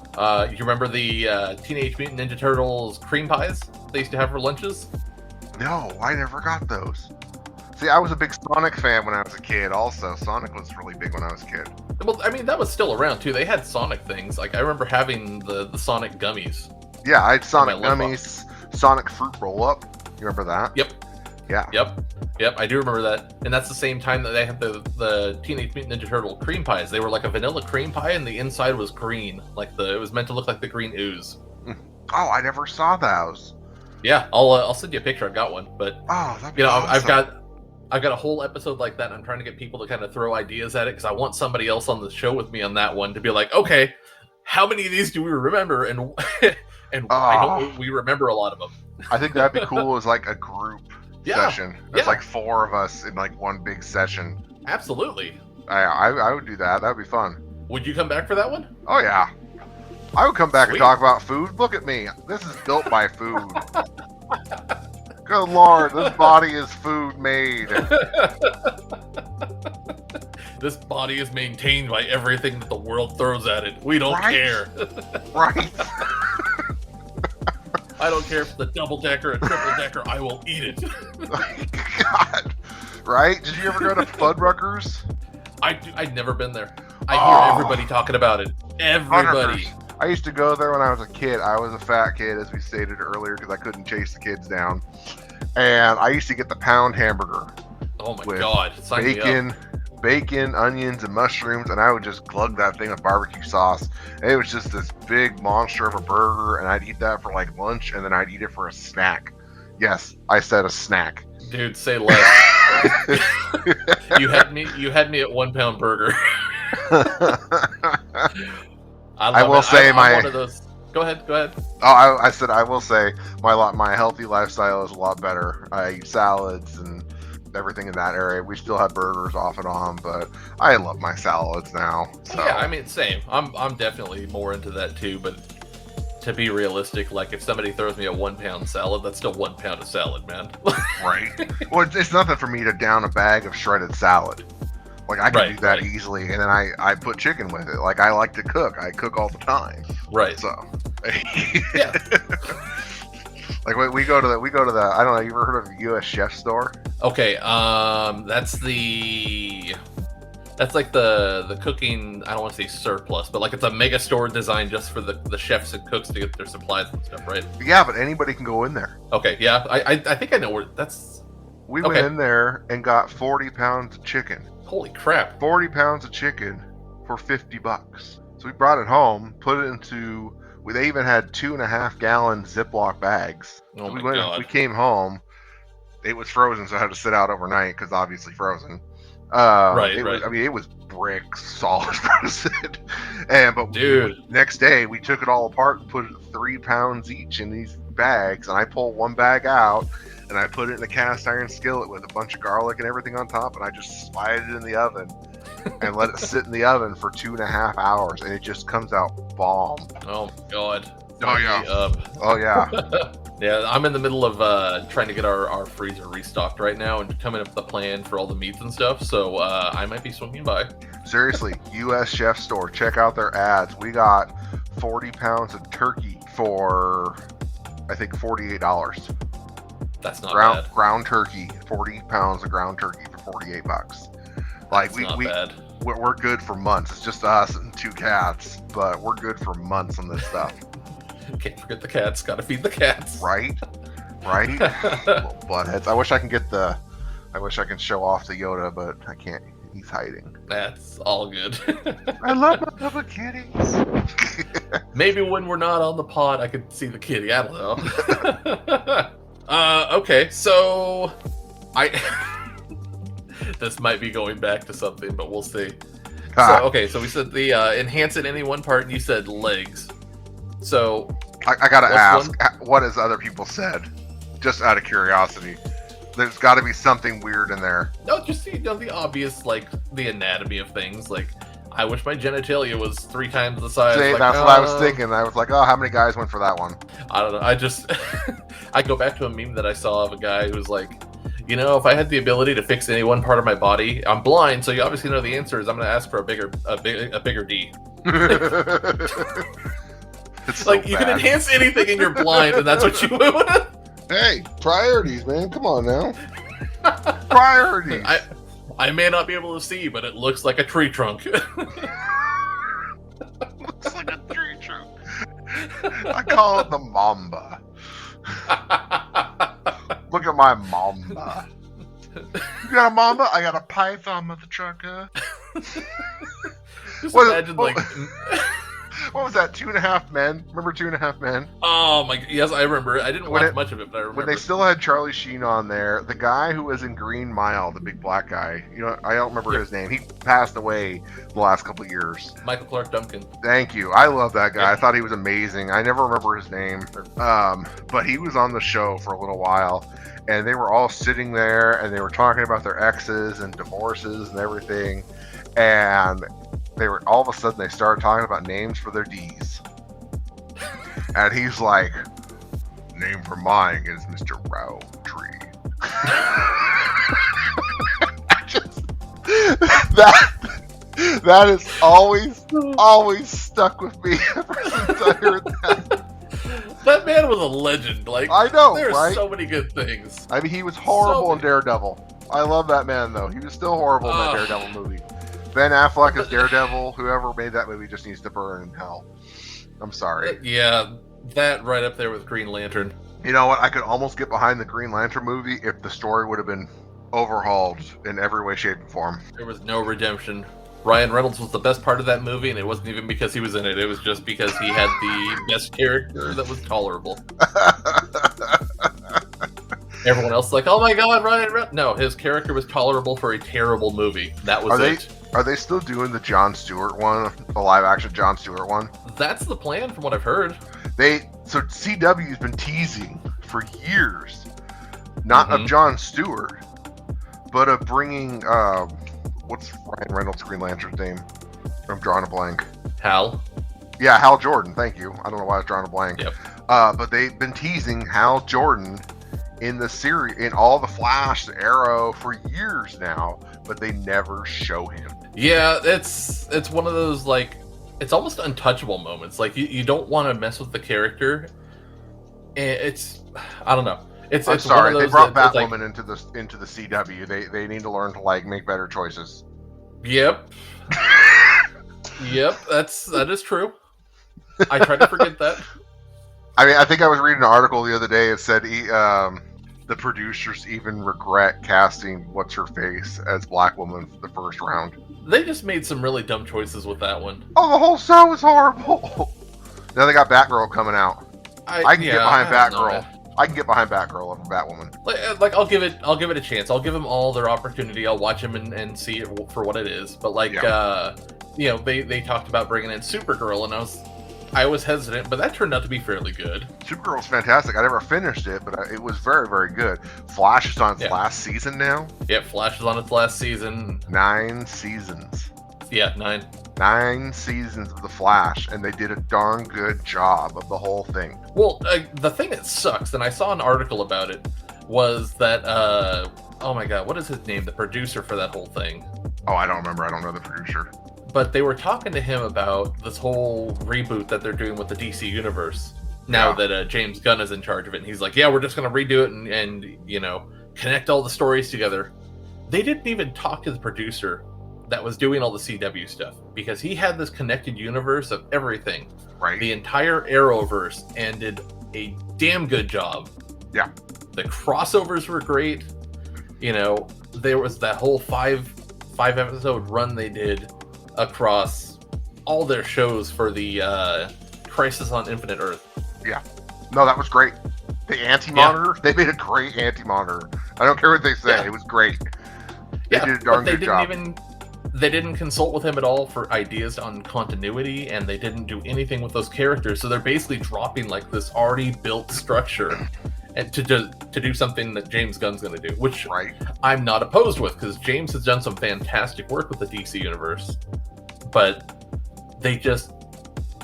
You remember the Teenage Mutant Ninja Turtles cream pies they used to have for lunches? No, I never got those. See, I was a big Sonic fan when I was a kid also. Sonic was really big when I was a kid. Well, I mean, that was still around, too. They had Sonic things. I remember having the Sonic gummies. Yeah, I had Sonic gummies, Sonic Fruit Roll-Up. You remember that? Yep. Yeah. Yep, I do remember that. And that's the same time that they had the Teenage Mutant Ninja Turtle cream pies. They were like a vanilla cream pie, and the inside was green. It was meant to look like the green ooze. Oh, I never saw those. Yeah, I'll send you a picture. I've got one, but Oh, that'd be I've awesome. got a whole episode like that. And I'm trying to get people to kind of throw ideas at it because I want somebody else on the show with me on that one to be like, okay, how many of these do we remember, and and why don't we remember a lot of them? I think that'd be cool as like a group session. It's yeah. like 4 of us in like one big session. Absolutely. I would do that. That'd be fun. Would you come back for that one? Oh yeah. I would come back Sweet. and talk about food. Look at me. This is built by food. Good Lord, this body is food made. This body is maintained by everything that the world throws at it. We don't care. Right. I don't care if it's a double-decker or a triple-decker. I will eat it. God. Right? Did you ever go to Fuddruckers? I'd never been there. I hear everybody talking about it. Everybody. I used to go there when I was a kid. I was a fat kid, as we stated earlier, because I couldn't chase the kids down. And I used to get the pound hamburger. Oh my God. Sign me up. Bacon, onions, and mushrooms, and I would just glug that thing with barbecue sauce. And it was just this big monster of a burger, and I'd eat that for like lunch, and then I'd eat it for a snack. Yes, I said a snack. Dude, say less. You had me at 1 pound burger. I will say I'm one of those. Go ahead. Oh, I said I will say my healthy lifestyle is a lot better. I eat salads and everything in that area. We still have burgers off and on, but I love my salads now. So. Yeah, I mean, same. I'm definitely more into that too. But to be realistic, like if somebody throws me a 1 pound salad, that's still 1 pound of salad, man. Right. Well, it's nothing for me to down a bag of shredded salad. Like I can do that easily, and then I put chicken with it. Like I like to cook. I cook all the time. Right. So. Yeah. Like we go to the I don't know, you ever heard of US Chef Store? Okay, that's like the cooking, I don't want to say surplus, but like it's a mega store designed just for the chefs and cooks to get their supplies and stuff, right? Yeah, but anybody can go in there. Okay, yeah, I think I know where that's. We went in there and got 40 pounds of chicken. Holy crap. 40 pounds of chicken for $50. So we brought it home, put it into, they even had 2.5 gallon Ziploc bags. Oh so my God. We came home. It was frozen, so I had to sit out overnight because obviously frozen. Right. I mean, it was brick solid frozen. But dude, next day we took it all apart and put 3 pounds each in these bags, and I pulled one bag out and I put it in a cast iron skillet with a bunch of garlic and everything on top, and I just slide it in the oven and let it sit in the oven for 2.5 hours, and it just comes out bomb. Oh my God. Oh yeah. Oh yeah. Yeah, I'm in the middle of trying to get our freezer restocked right now and coming up with a plan for all the meats and stuff, so I might be swinging by. Seriously, US Chef Store, check out their ads. We got 40 pounds of turkey for, I think, $48. That's not bad. Ground turkey, 40 pounds of ground turkey for $48. Like That's not bad. We're good for months. It's just us and 2 cats, but we're good for months on this stuff. Can't forget the cats. Gotta feed the cats. Right? Little buttheads. I wish I can show off the Yoda, but I can't. He's hiding. That's all good. I love my little kitties. Maybe when we're not on the pod, I could see the kitty. I don't know. Okay, so this might be going back to something, but we'll see. So we said the enhance it any one part, and you said legs. So I gotta ask, what has other people said? Just out of curiosity. There's got to be something weird in there. No, just the obvious, like the anatomy of things. Like, I wish my genitalia was 3 times the size. See, that's what I was thinking. I was like, oh, how many guys went for that one? I don't know. I just I go back to a meme that I saw of a guy who was like, you know, if I had the ability to fix any one part of my body, I'm blind, so you obviously know the answer is I'm going to ask for a bigger D. It's like so you bad. can enhance anything and you're blind, and that's what you want. Hey, priorities, man. Come on now. Priorities. I may not be able to see, but it looks like a tree trunk. Looks like a tree trunk. I call it the Mamba. Look at my Mamba. You got a Mamba? I got a Python, motherfucker. Just imagine, like... What was that? 2.5 Men? Remember 2.5 Men? Oh my! Yes, I remember. I didn't watch much of it, but I remember. When they still had Charlie Sheen on there, the guy who was in Green Mile, the big black guy, I don't remember his name. He passed away the last couple of years. Michael Clark Duncan. Thank you. I love that guy. I thought he was amazing. I never remember his name, but he was on the show for a little while, and they were all sitting there, and they were talking about their exes and divorces and everything, and they were all of a sudden they started talking about names for their D's. And he's like, name for mine is Mr. Roundtree. That is always stuck with me ever since I heard that. That man was a legend. Like, I know, there's right? so many good things. I mean, he was horrible in Daredevil. I love that man, though. He was still horrible in that Daredevil movie. Ben Affleck as Daredevil. Whoever made that movie just needs to burn in hell. I'm sorry. Yeah, that right up there with Green Lantern. You know what? I could almost get behind the Green Lantern movie if the story would have been overhauled in every way, shape, and form. There was no redemption. Ryan Reynolds was the best part of that movie, and it wasn't even because he was in it. It was just because he had the best character that was tolerable. Everyone else like, oh my god, Ryan Reynolds. No, his character was tolerable for a terrible movie. That was it. Are they still doing the Jon Stewart one, the live-action Jon Stewart one? That's the plan, from what I've heard. So CW's been teasing for years, not of Jon Stewart, but of bringing what's Ryan Reynolds' Green Lantern's name? I'm drawing a blank. Hal. Yeah, Hal Jordan. Thank you. I don't know why I was drawing a blank. Yep. But they've been teasing Hal Jordan in the series, in all the Flash, the Arrow, for years now, but they never show him. Yeah, it's one of those, like, it's almost untouchable moments. Like, you don't want to mess with the character. And I don't know. I'm sorry, they brought Batwoman into the CW. They need to learn to, like, make better choices. Yep. Yep, that is true. I try to forget that. I mean, I think I was reading an article the other day. It said the producers even regret casting what's-her-face as Black Woman for the first round. They just made some really dumb choices with that one. Oh, the whole show was horrible. Now they got Batgirl coming out. I can get behind Batgirl. I can get behind Batgirl over Batwoman. Like I'll give it a chance. I'll give them all their opportunity. I'll watch them and see it for what it is. But they talked about bringing in Supergirl, and I was hesitant, but that turned out to be fairly good. Supergirl's fantastic. I never finished it, but it was very, very good. Flash is on its last season now. Yeah, Flash is on its last season. 9 seasons. Yeah, 9. 9 seasons of The Flash, and they did a darn good job of the whole thing. Well, the thing that sucks, and I saw an article about it, was that, oh my god, what is his name? The producer for that whole thing. Oh, I don't remember. I don't know the producer. But they were talking to him about this whole reboot that they're doing with the DC Universe, now that James Gunn is in charge of it. And he's like, yeah, we're just going to redo it and connect all the stories together. They didn't even talk to the producer that was doing all the CW stuff, because he had this connected universe of everything. Right. The entire Arrowverse, and did a damn good job. Yeah. The crossovers were great. There was that whole five episode run they did across all their shows for the Crisis on Infinite Earth. Yeah. No, that was great. The Anti-Monitor, they made a great Anti-Monitor. I don't care what they say, it was great. They did a darn good job. They didn't consult with him at all for ideas on continuity, and they didn't do anything with those characters, so they're basically dropping like this already built structure and to do something that James Gunn's going to do, which I'm not opposed with, because James has done some fantastic work with the DC Universe. But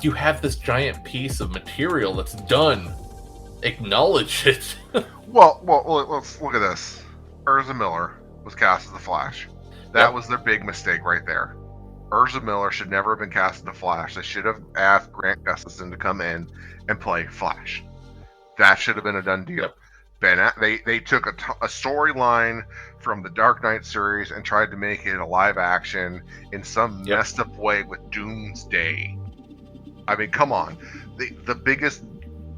you have this giant piece of material that's done. Acknowledge it. Well, let's look at this. Ezra Miller was cast as the Flash. That was their big mistake right there. Ezra Miller should never have been cast as the Flash. They should have asked Grant Gustafson to come in and play Flash. That should have been a done deal. Yep. They took a storyline from the Dark Knight series and tried to make it a live action in some messed up way with Doomsday. I mean, come on. The biggest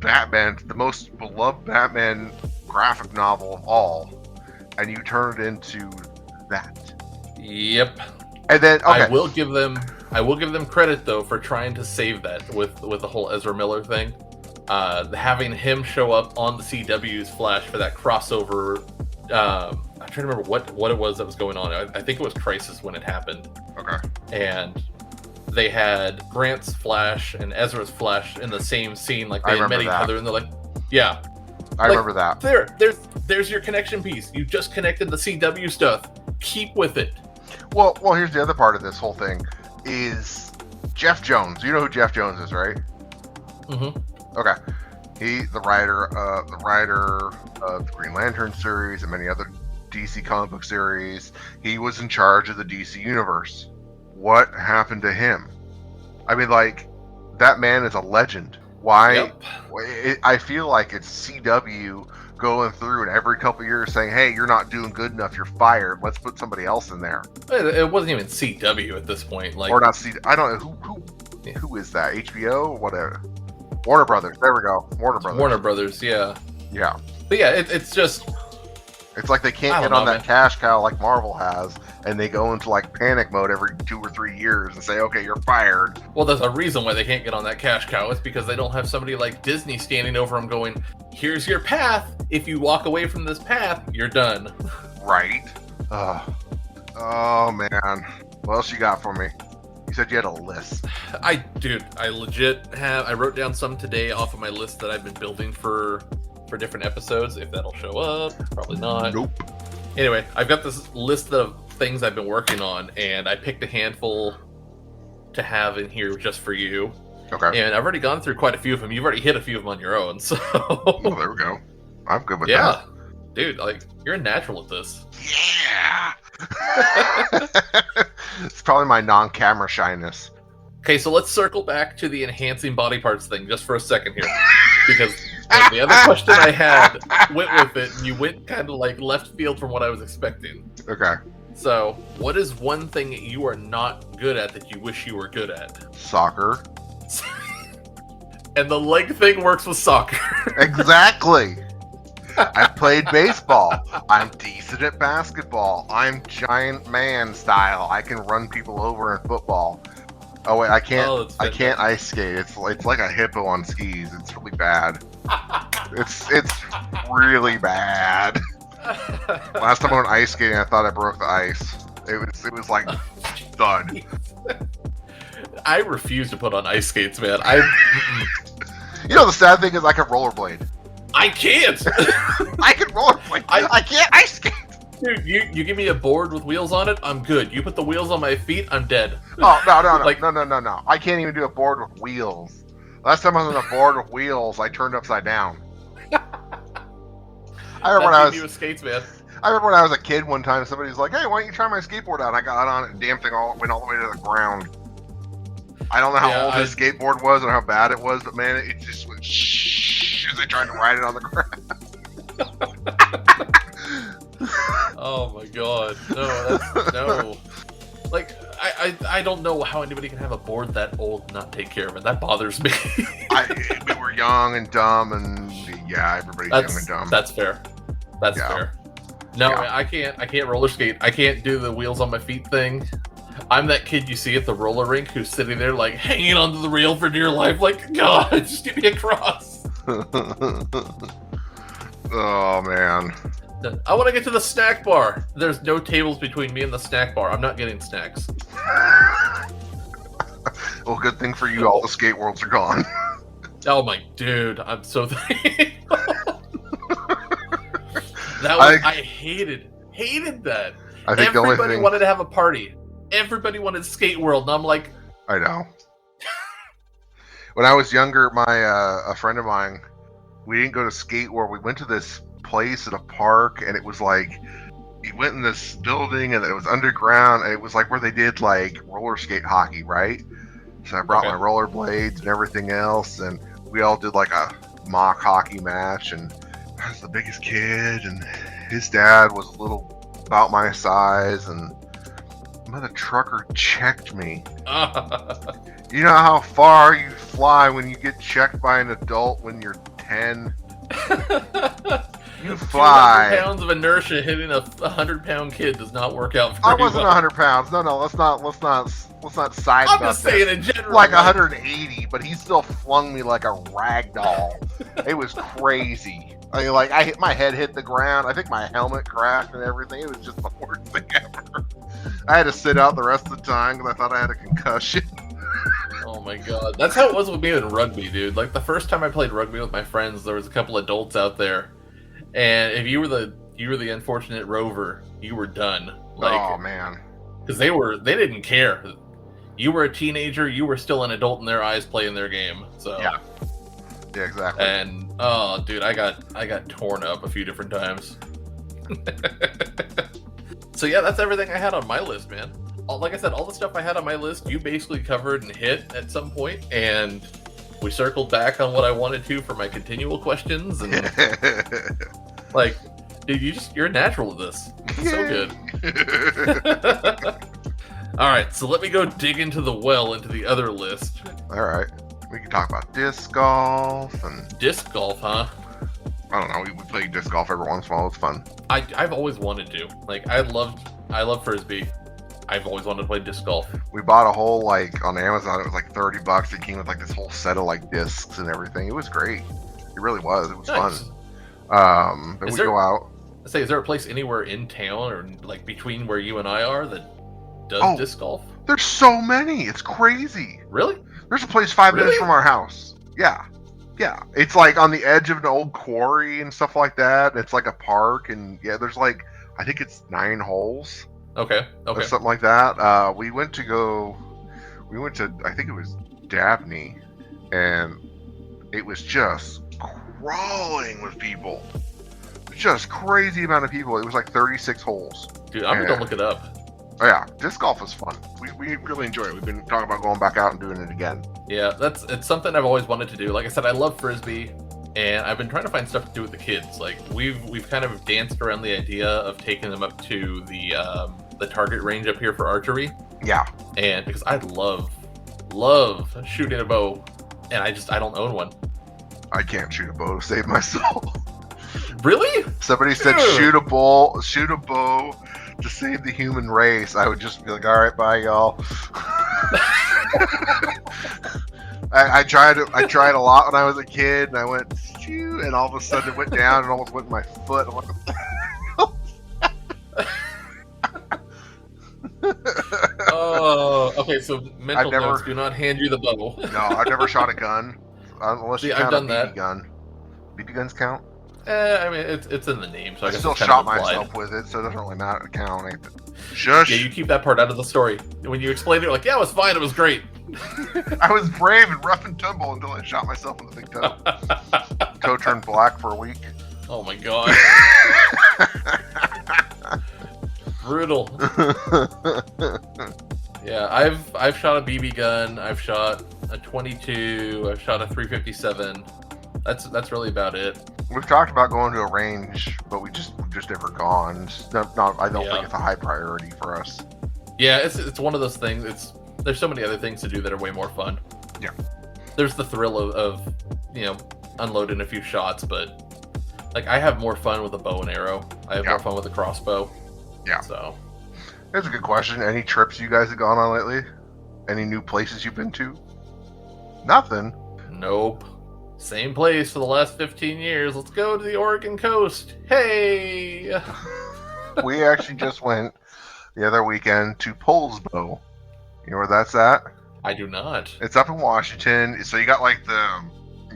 Batman, the most beloved Batman graphic novel of all, and you turn it into that. Yep. And then, okay. I will give them I will give them credit though for trying to save that with the whole Ezra Miller thing. Having him show up on the CW's Flash for that crossover. I'm trying to remember what it was that was going on. I think it was Crisis when it happened. Okay. And they had Grant's Flash and Ezra's Flash in the same scene, like they had met each other, and they're like, "Yeah, I remember that." There's your connection piece. You just connected the CW stuff. Keep with it. Well, here's the other part of this whole thing: is Jeff Jones. You know who Jeff Jones is, right? Mm-hmm. Okay. He, the writer of the Green Lantern series and many other DC comic book series. He was in charge of the DC universe. What happened to him? I mean, like, that man is a legend. Why? Yep. I feel like it's CW going through and every couple of years saying, "Hey, you're not doing good enough. You're fired. Let's put somebody else in there." It wasn't even CW at this point. Like, or not CW. I don't know who is that? HBO? Whatever. Warner Brothers. There we go. Warner Brothers. Yeah. Yeah. But yeah, it's just... It's like they can't get on that cash cow like Marvel has, and they go into like panic mode every 2 or 3 years and say, "Okay, you're fired." Well, there's a reason why they can't get on that cash cow. It's because they don't have somebody like Disney standing over them going, "Here's your path. If you walk away from this path, you're done." Right. Oh man. What else you got for me? You said you had a list. I legit have. I wrote down some today off of my list that I've been building for different episodes. If that'll show up, probably not. Nope. Anyway, I've got this list of things I've been working on, and I picked a handful to have in here just for you. Okay. And I've already gone through quite a few of them. You've already hit a few of them on your own, so. Oh, there we go. I'm good with that. Yeah, dude, like, you're a natural at this. Yeah. It's probably my non-camera shyness. Okay, so let's circle back to the enhancing body parts thing just for a second here, because the other question I had went with it, and you went kind of like left field from what I was expecting. Okay. So, what is one thing that you are not good at that you wish you were good at? Soccer. And the leg thing works with soccer. Exactly. I played baseball. I'm decent at basketball. I'm giant man style. I can run people over in football. Oh wait, I can't ice skate. It's like a hippo on skis. It's really bad. It's really bad. Last time I went ice skating, I thought I broke the ice. It was like thud. I refuse to put on ice skates, man. You know, the sad thing is I can rollerblade. I can't. I can rollerblade. I can't ice skate. Dude, you give me a board with wheels on it, I'm good. You put the wheels on my feet, I'm dead. Oh, no. Like, no. I can't even do a board with wheels. Last time I was on a board with wheels, I turned upside down. I remember when I was a kid one time, somebody was like, "Hey, why don't you try my skateboard out?" And I got on it, and damn thing went all the way to the ground. I don't know how old his skateboard was and how bad it was, but man, it just went shh as I tried to ride it on the ground. Oh my god. No. Like, I don't know how anybody can have a board that old and not take care of it. That bothers me. We were young and dumb, and yeah, everybody's young and dumb. That's fair. That's fair. No, yeah. I can't roller skate. I can't do the wheels on my feet thing. I'm that kid you see at the roller rink who's sitting there like hanging onto the rail for dear life, like, God, just get me across. Oh man. I want to get to the snack bar. There's no tables between me and the snack bar. I'm not getting snacks. Well, good thing for you, all the skate worlds are gone. Oh my dude, I'm so thankful. I hated that. I think everybody wanted to have a party. Everybody wanted Skate World, and I'm like, I know. When I was younger, a friend of mine, we didn't go to Skate World. We went to this place at a park, and it was like, you went in this building, and it was underground, and it was like where they did like roller skate hockey, right? So I brought my rollerblades and everything else, and we all did like a mock hockey match, and I was the biggest kid, and his dad was a little about my size, and the trucker checked me. You know how far you fly when you get checked by an adult when you're 10? You 200 fly. pounds of inertia hitting a 100-pound kid does not work out very I wasn't well. 100 pounds. No, let's not side. I'm just saying in general. Like 180, but he still flung me like a rag doll. It was crazy. I mean, like my head hit the ground. I think my helmet cracked and everything. It was just the worst thing ever. I had to sit out the rest of the time because I thought I had a concussion. Oh my god, that's how it was with me in rugby, dude. Like the first time I played rugby with my friends, there was a couple adults out there, and if you were the unfortunate rover, you were done. Like, oh man, because they didn't care. You were a teenager, you were still an adult in their eyes playing their game. So yeah, exactly. And oh, dude, I got torn up a few different times. So yeah, that's everything I had on my list, man. Like I said, all the stuff I had on my list, you basically covered and hit at some point, and we circled back on what I wanted to for my continual questions, and like, dude, you're natural at this. It's so good. All right, so let me go dig into the the other list. All right, we can talk about disc golf and disc golf, huh? I don't know. We play disc golf every once in a while. It's fun. I've always wanted to. Like, I love frisbee. I've always wanted to play disc golf. We bought a whole, like, on Amazon, it was like $30. It came with like this whole set of like discs and everything. It was great. It really was. It was nice. Fun. Then go out. Is there a place anywhere in town or like between where you and I are that does disc golf? There's so many. It's crazy. Really? There's a place 5 minutes from our house. Yeah. Yeah. It's like on the edge of an old quarry and stuff like that. It's like a park, and yeah, there's like, I think it's 9 holes. Okay. Or something like that. We went to, I think it was Dabney, and it was just crawling with people. Just crazy amount of people. It was like 36 holes. Dude, I'm gonna look it up. Oh yeah, disc golf is fun. We really enjoy it. We've been talking about going back out and doing it again. Yeah, it's something I've always wanted to do. Like I said, I love frisbee, and I've been trying to find stuff to do with the kids. Like we've kind of danced around the idea of taking them up to the target range up here for archery. Yeah. And because I love shooting a bow, and I don't own one. I can't shoot a bow to save my soul. Really? Somebody said shoot a bow to save the human race. I would just be like, all right, bye, y'all. I tried a lot when I was a kid, and I went shoo, and all of a sudden it went down and almost went in my foot. I'm like, what the hell? Oh, okay. So mental notes: do not hand you the bow. No, I've never shot a gun unless you count I've done a BB that. gun. BB guns count? I mean, it's in the name, so I guess still it's kind shot of myself with it, so it doesn't really matter. Count. Shush. Yeah, you keep that part out of the story. When you explain it, you're like, yeah, it was fine. It was great. I was brave and rough and tumble until I shot myself in the big toe. Toe turned black for a week. Oh my god. Brutal. Yeah, I've shot a BB gun. I've shot a 22. I've shot a 357. That's really about it. We've talked about going to a range, but we've just never gone. I don't think it's a high priority for us. Yeah, it's one of those things. There's so many other things to do that are way more fun. Yeah. There's the thrill of unloading a few shots, but like I have more fun with a bow and arrow. I have more fun with a crossbow. Yeah. So that's a good question. Any trips you guys have gone on lately? Any new places you've been to? Nothing. Nope. Same place for the last 15 years. Let's go to the Oregon coast. Hey! We actually just went the other weekend to Poulsbo. You know where that's at? I do not. It's up in Washington. So you got you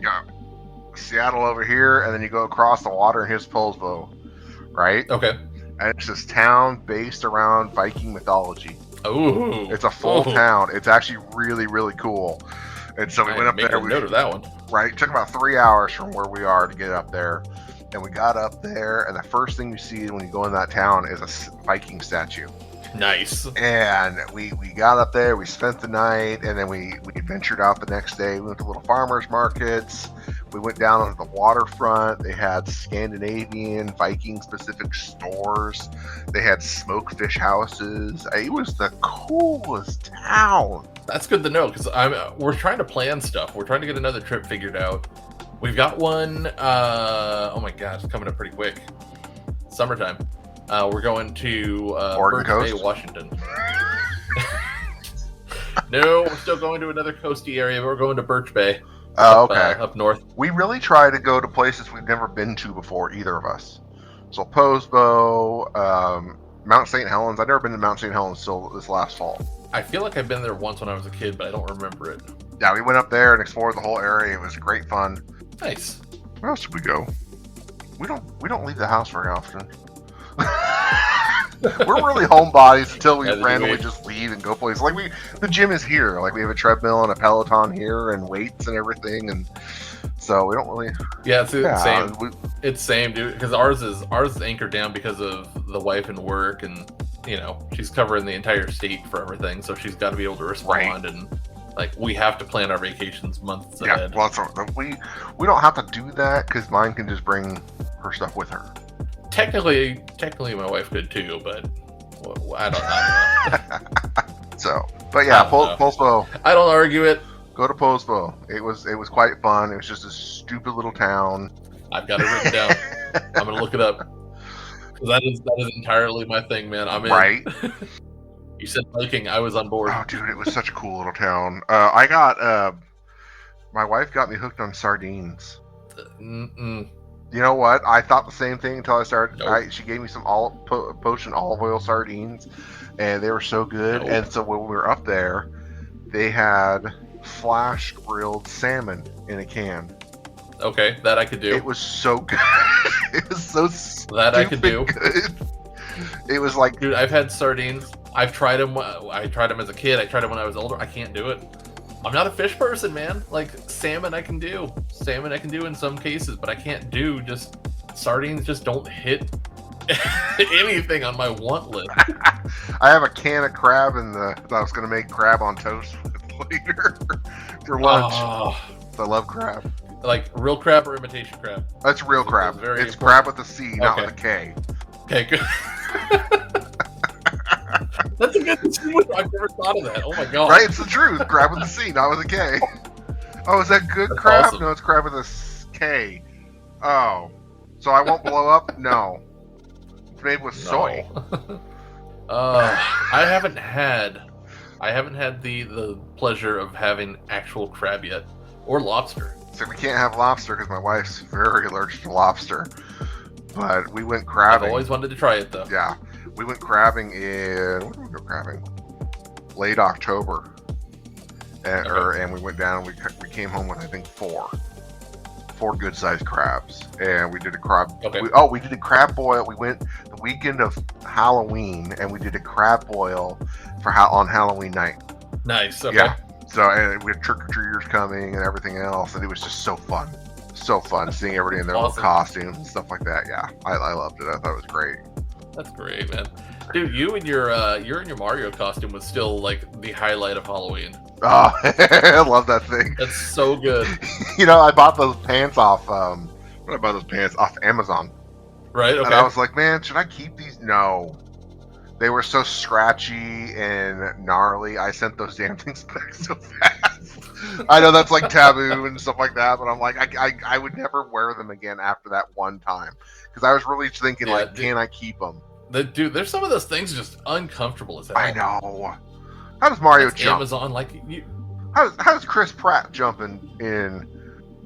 got Seattle over here, and then you go across the water, and here's Poulsbo, right? Okay. And it's this town based around Viking mythology. Ooh. It's a full town. It's actually really, really cool. And so we went up there. We note of that one. Right. It took about 3 hours from where we are to get up there. And we got up there, and the first thing you see when you go in that town is a Viking statue. Nice. And we got up there, we spent the night, and then we ventured out the next day. We went to little farmers markets. We went down onto the waterfront. They had Scandinavian, Viking-specific stores. They had smoke fish houses. It was the coolest town. That's good to know, because we're trying to plan stuff. We're trying to get another trip figured out. We've got one. Oh my gosh, it's coming up pretty quick. Summertime. We're going to Oregon Birch Bay, Coast? Washington. No, we're still going to another coasty area. But we're going to Birch Bay. Oh, okay. Up north. We really try to go to places we've never been to before, either of us. So Posbo, Mount St. Helens. I've never been to Mount St. Helens till this last fall. I feel like I've been there once when I was a kid, but I don't remember it. Yeah, we went up there and explored the whole area. It was great fun. Nice. Where else did we go? We don't leave the house very often. We're really homebodies until we randomly just leave and go places. Like the gym is here. Like we have a treadmill and a Peloton here and weights and everything, and so we don't really. Yeah, it's the same. It's same, dude. Because ours is anchored down because of the wife and work, and she's covering the entire state for everything, so she's got to be able to respond and. Like, we have to plan our vacations months ahead. Yeah, well, we don't have to do that because mine can just bring her stuff with her. Technically, my wife could too, but I don't know. So, but yeah, Posbo. I don't argue it. Go to Posbo. It was quite fun. It was just a stupid little town. I've got it written down. I'm gonna look it up. That is entirely my thing, man. I'm in. Right. You said Viking, I was on board. Oh, dude, it was such a cool little town. I got, my wife got me hooked on sardines. You know what? I thought the same thing until I started. Nope. She gave me some potion olive oil sardines, and they were so good. Nope. And so when we were up there, they had flash grilled salmon in a can. Okay, that I could do. It was so good. It was so that I could do. Good. It was like, dude, I've had sardines. I've tried them. I tried them as a kid. I tried them when I was older. I can't do it. I'm not a fish person, man. Like salmon, I can do. Salmon, I can do in some cases, but I can't do just sardines. Just don't hit anything on my want list. I have a can of crab that I was going to make crab on toast with later for lunch. I love crab. Like real crab or imitation crab? That's real crab. It's important. Crab with a C, not with a K. Okay, good. That's a good distinction. I've never thought of that. Oh my god. Right, it's the truth. Crab with a C, not with a K. Oh, is that good? That's crab? Awesome. No, it's crab with a K. Oh, so I won't blow up? No. It's made with soy. I haven't had the pleasure of having actual crab yet, or lobster. So we can't have lobster because my wife's very allergic to lobster. But we went crabbing. I've always wanted to try it though. Yeah. We went crabbing when did we go crabbing? Late October. And we went down and we came home with, I think, four good-sized crabs. And we did a crab. Okay. We did a crab boil. We went the weekend of Halloween and we did a crab boil on Halloween night. Nice. Okay. Yeah. So, and we had trick-or-treaters coming and everything else. And it was just so fun. So fun seeing everybody in their little costumes and stuff like that. Yeah. I loved it. I thought it was great. That's great, man. Dude, you and your Mario costume was still like the highlight of Halloween. Oh, I love that thing. That's so good. I bought those pants off. Where did I buy those pants? Off Amazon. Right. Okay. And I was like, man, should I keep these? No. They were so scratchy and gnarly. I sent those damn things back so fast. I know that's like taboo and stuff like that, but I'm like, I would never wear them again after that one time because I was really thinking can I keep them? Dude, there's some of those things just uncomfortable as hell. I know. How does Mario jump? Amazon, like you. How does Chris Pratt jump in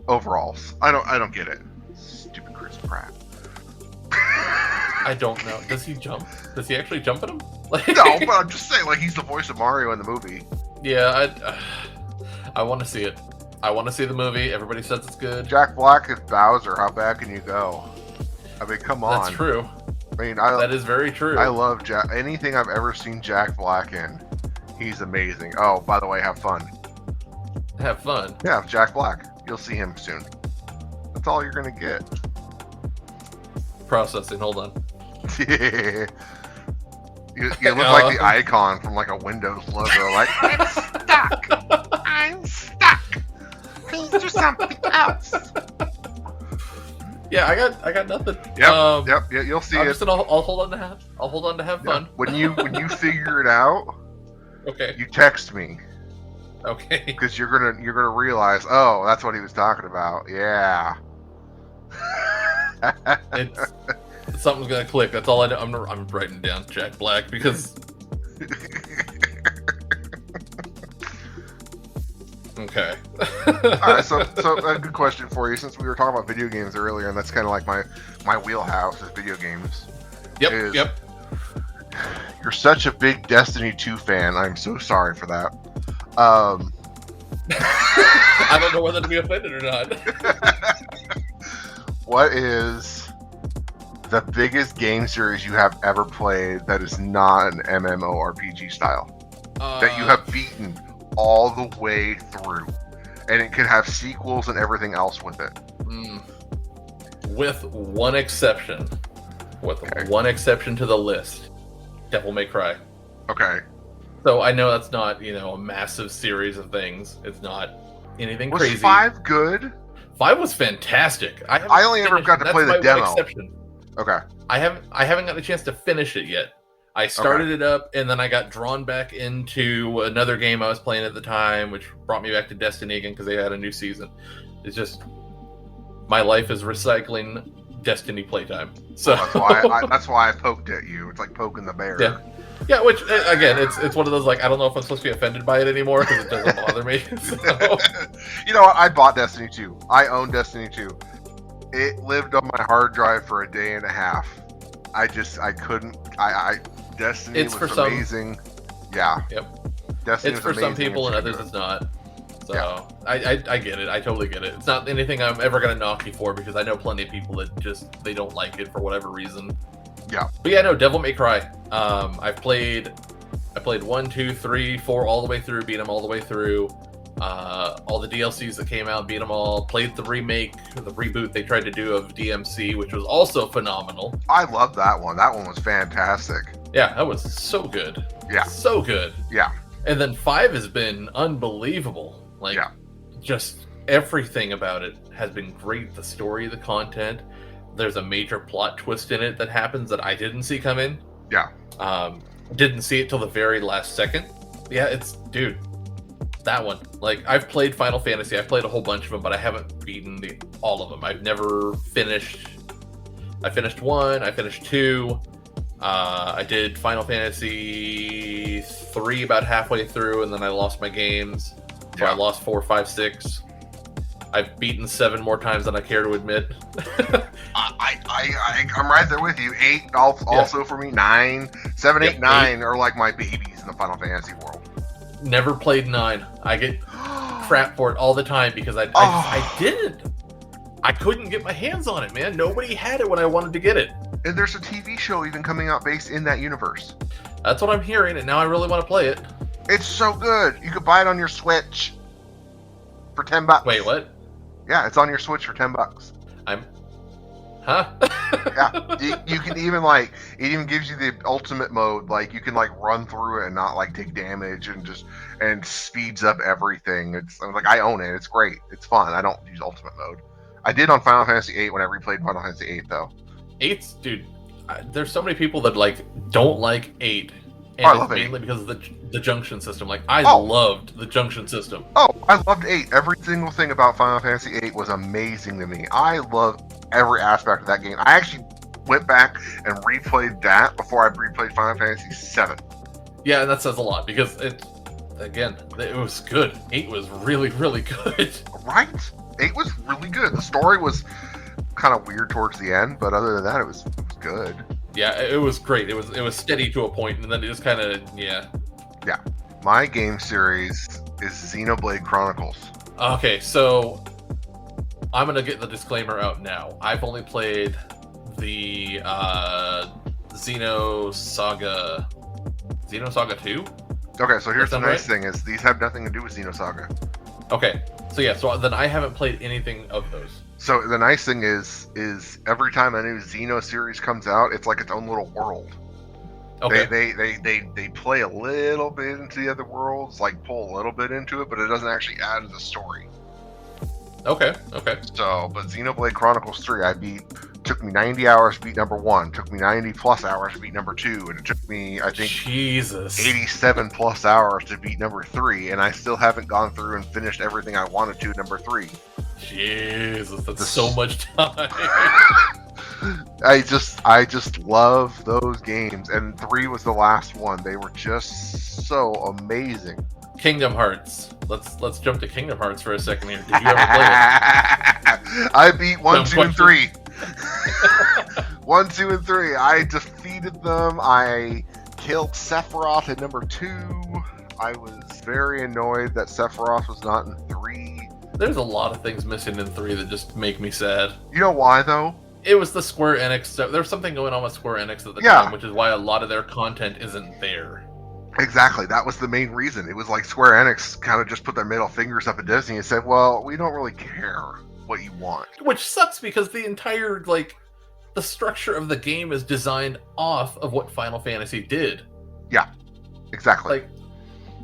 overalls? I don't get it. Stupid Chris Pratt. I don't know. Does he jump? Does he actually jump at him? No, but I'm just saying, like he's the voice of Mario in the movie. Yeah, I want to see it. I want to see the movie. Everybody says it's good. Jack Black is Bowser. How bad can you go? I mean, come on. That's true. I mean, that is very true. I love Jack. Anything I've ever seen Jack Black in, he's amazing. Oh, by the way, have fun. Have fun. Yeah, Jack Black. You'll see him soon. That's all you're gonna get. Processing. Hold on. Yeah. You look like the icon from like a Windows logo. Like I'm stuck. I'm stuck. Please do something else. Yeah, I got nothing. Yep. You'll see it. I'll hold on to have fun. When you figure it out, okay. You text me. Okay. Because you're gonna realize, oh, that's what he was talking about. Yeah. It's something's gonna click. That's all I know. I'm writing down Jack Black because. Okay. Alright, so a good question for you, since we were talking about video games earlier, and that's kind of like my wheelhouse is video games. Yep. You're such a big Destiny 2 fan. I'm so sorry for that. I don't know whether to be offended or not. What is the biggest game series you have ever played that is not an MMORPG style? That you have beaten all the way through, and it could have sequels and everything else with it. With one exception. One exception to the list. Devil May Cry. Okay. So I know that's not, a massive series of things. It's not anything crazy. Was 5 good? 5 was fantastic. I only ever got to play the demo. Exception. Okay. I haven't got a chance to finish it yet. I started it up, and then I got drawn back into another game I was playing at the time, which brought me back to Destiny again because they had a new season. It's just my life is recycling Destiny playtime. So that's why I poked at you. It's like poking the bear. Yeah. Which again, it's one of those, like, I don't know if I'm supposed to be offended by it anymore because it doesn't bother me. So. You know what? I bought Destiny 2. I own Destiny 2. It lived on my hard drive for a day and a half. I couldn't. Destiny was amazing. Yeah. Yep. Destiny it's for some people and others it's not. So yeah. I get it. I totally get it. It's not anything I'm ever gonna knock you for, because I know plenty of people that they don't like it for whatever reason. Yeah. But yeah, no, Devil May Cry. I played 1, 2, 3, 4 all the way through, beat them all the way through. All the DLCs that came out, beat them all. Played the reboot they tried to do of DMC, which was also phenomenal. I love that one. That one was fantastic. Yeah, that was so good. Yeah. So good. Yeah. And then 5 has been unbelievable. Like, just everything about it has been great. The story, the content. There's a major plot twist in it that happens that I didn't see come in. Yeah. Didn't see it till the very last second. Yeah, dude, that one. Like, I've played Final Fantasy. I've played a whole bunch of them, but I haven't beaten all of them. I've never finished. I finished 1. I finished 2. I did Final Fantasy 3 about halfway through, and then I lost my games. So I lost 4, 5, 6. I've beaten 7 more times than I care to admit. I'm right there with you. 8 also for me. 9, 7, 8, 9 are like my babies in the Final Fantasy world. Never played 9. I get crap for it all the time because I didn't. I couldn't get my hands on it, man. Nobody had it when I wanted to get it. And there's a TV show even coming out based in that universe. That's what I'm hearing, and now I really want to play it. It's so good. You could buy it on your Switch for $10. Wait, what? Yeah, it's on your Switch for $10. Huh? Yeah, you can even, like, it even gives you the ultimate mode. Like, you can, like, run through it and not, like, take damage, and speeds up everything. I'm like, I own it. It's great. It's fun. I don't use ultimate mode. I did on Final Fantasy 8 when I replayed Final Fantasy 8 though. 8's, dude. There's so many people that, like, don't like 8. And I love mainly 8. because of the junction system. Like, I loved the junction system. Oh, I loved 8. Every single thing about Final Fantasy 8 was amazing to me. I loved every aspect of that game. I actually went back and replayed that before I replayed Final Fantasy 7. Yeah, and that says a lot because it was good. 8 was really, really good. Right? 8 was really good. The story was kind of weird towards the end, but other than that, it was good. Yeah, it was great. It was steady to a point, and then it just kind of, Yeah. My game series is Xenoblade Chronicles. Okay, so I'm going to get the disclaimer out now. I've only played the Xenosaga 2? Okay, so here's the nice thing is these have nothing to do with Xenosaga. Okay, so then I haven't played anything of those. So the nice thing is every time a new Xeno series comes out, it's like its own little world. Okay. They play a little bit into the other worlds, like pull a little bit into it, but it doesn't actually add to the story. Okay. So, but Xenoblade Chronicles 3, I beat took me 90 hours to beat number 1. Took me 90 plus hours to beat number 2, and it took me, I think, Jesus, 87 plus hours to beat number 3, and I still haven't gone through and finished everything I wanted to number 3. Jesus, that's so much time. I just love those games, and 3 was the last one. They were just so amazing. Kingdom Hearts. Let's jump to Kingdom Hearts for a second here. Did you ever play it? I beat 1, 2, and 3. 1, 2, and 3. I defeated them. I killed Sephiroth at number 2. I was very annoyed that Sephiroth was not in 3. There's a lot of things missing in 3 that just make me sad. You know why, though? It was the Square Enix stuff. There was something going on with Square Enix at the time, which is why a lot of their content isn't there. Exactly. That was the main reason. It was like Square Enix kind of just put their middle fingers up at Disney and said, well, we don't really care what you want. Which sucks because the entire, the structure of the game is designed off of what Final Fantasy did. Yeah, exactly.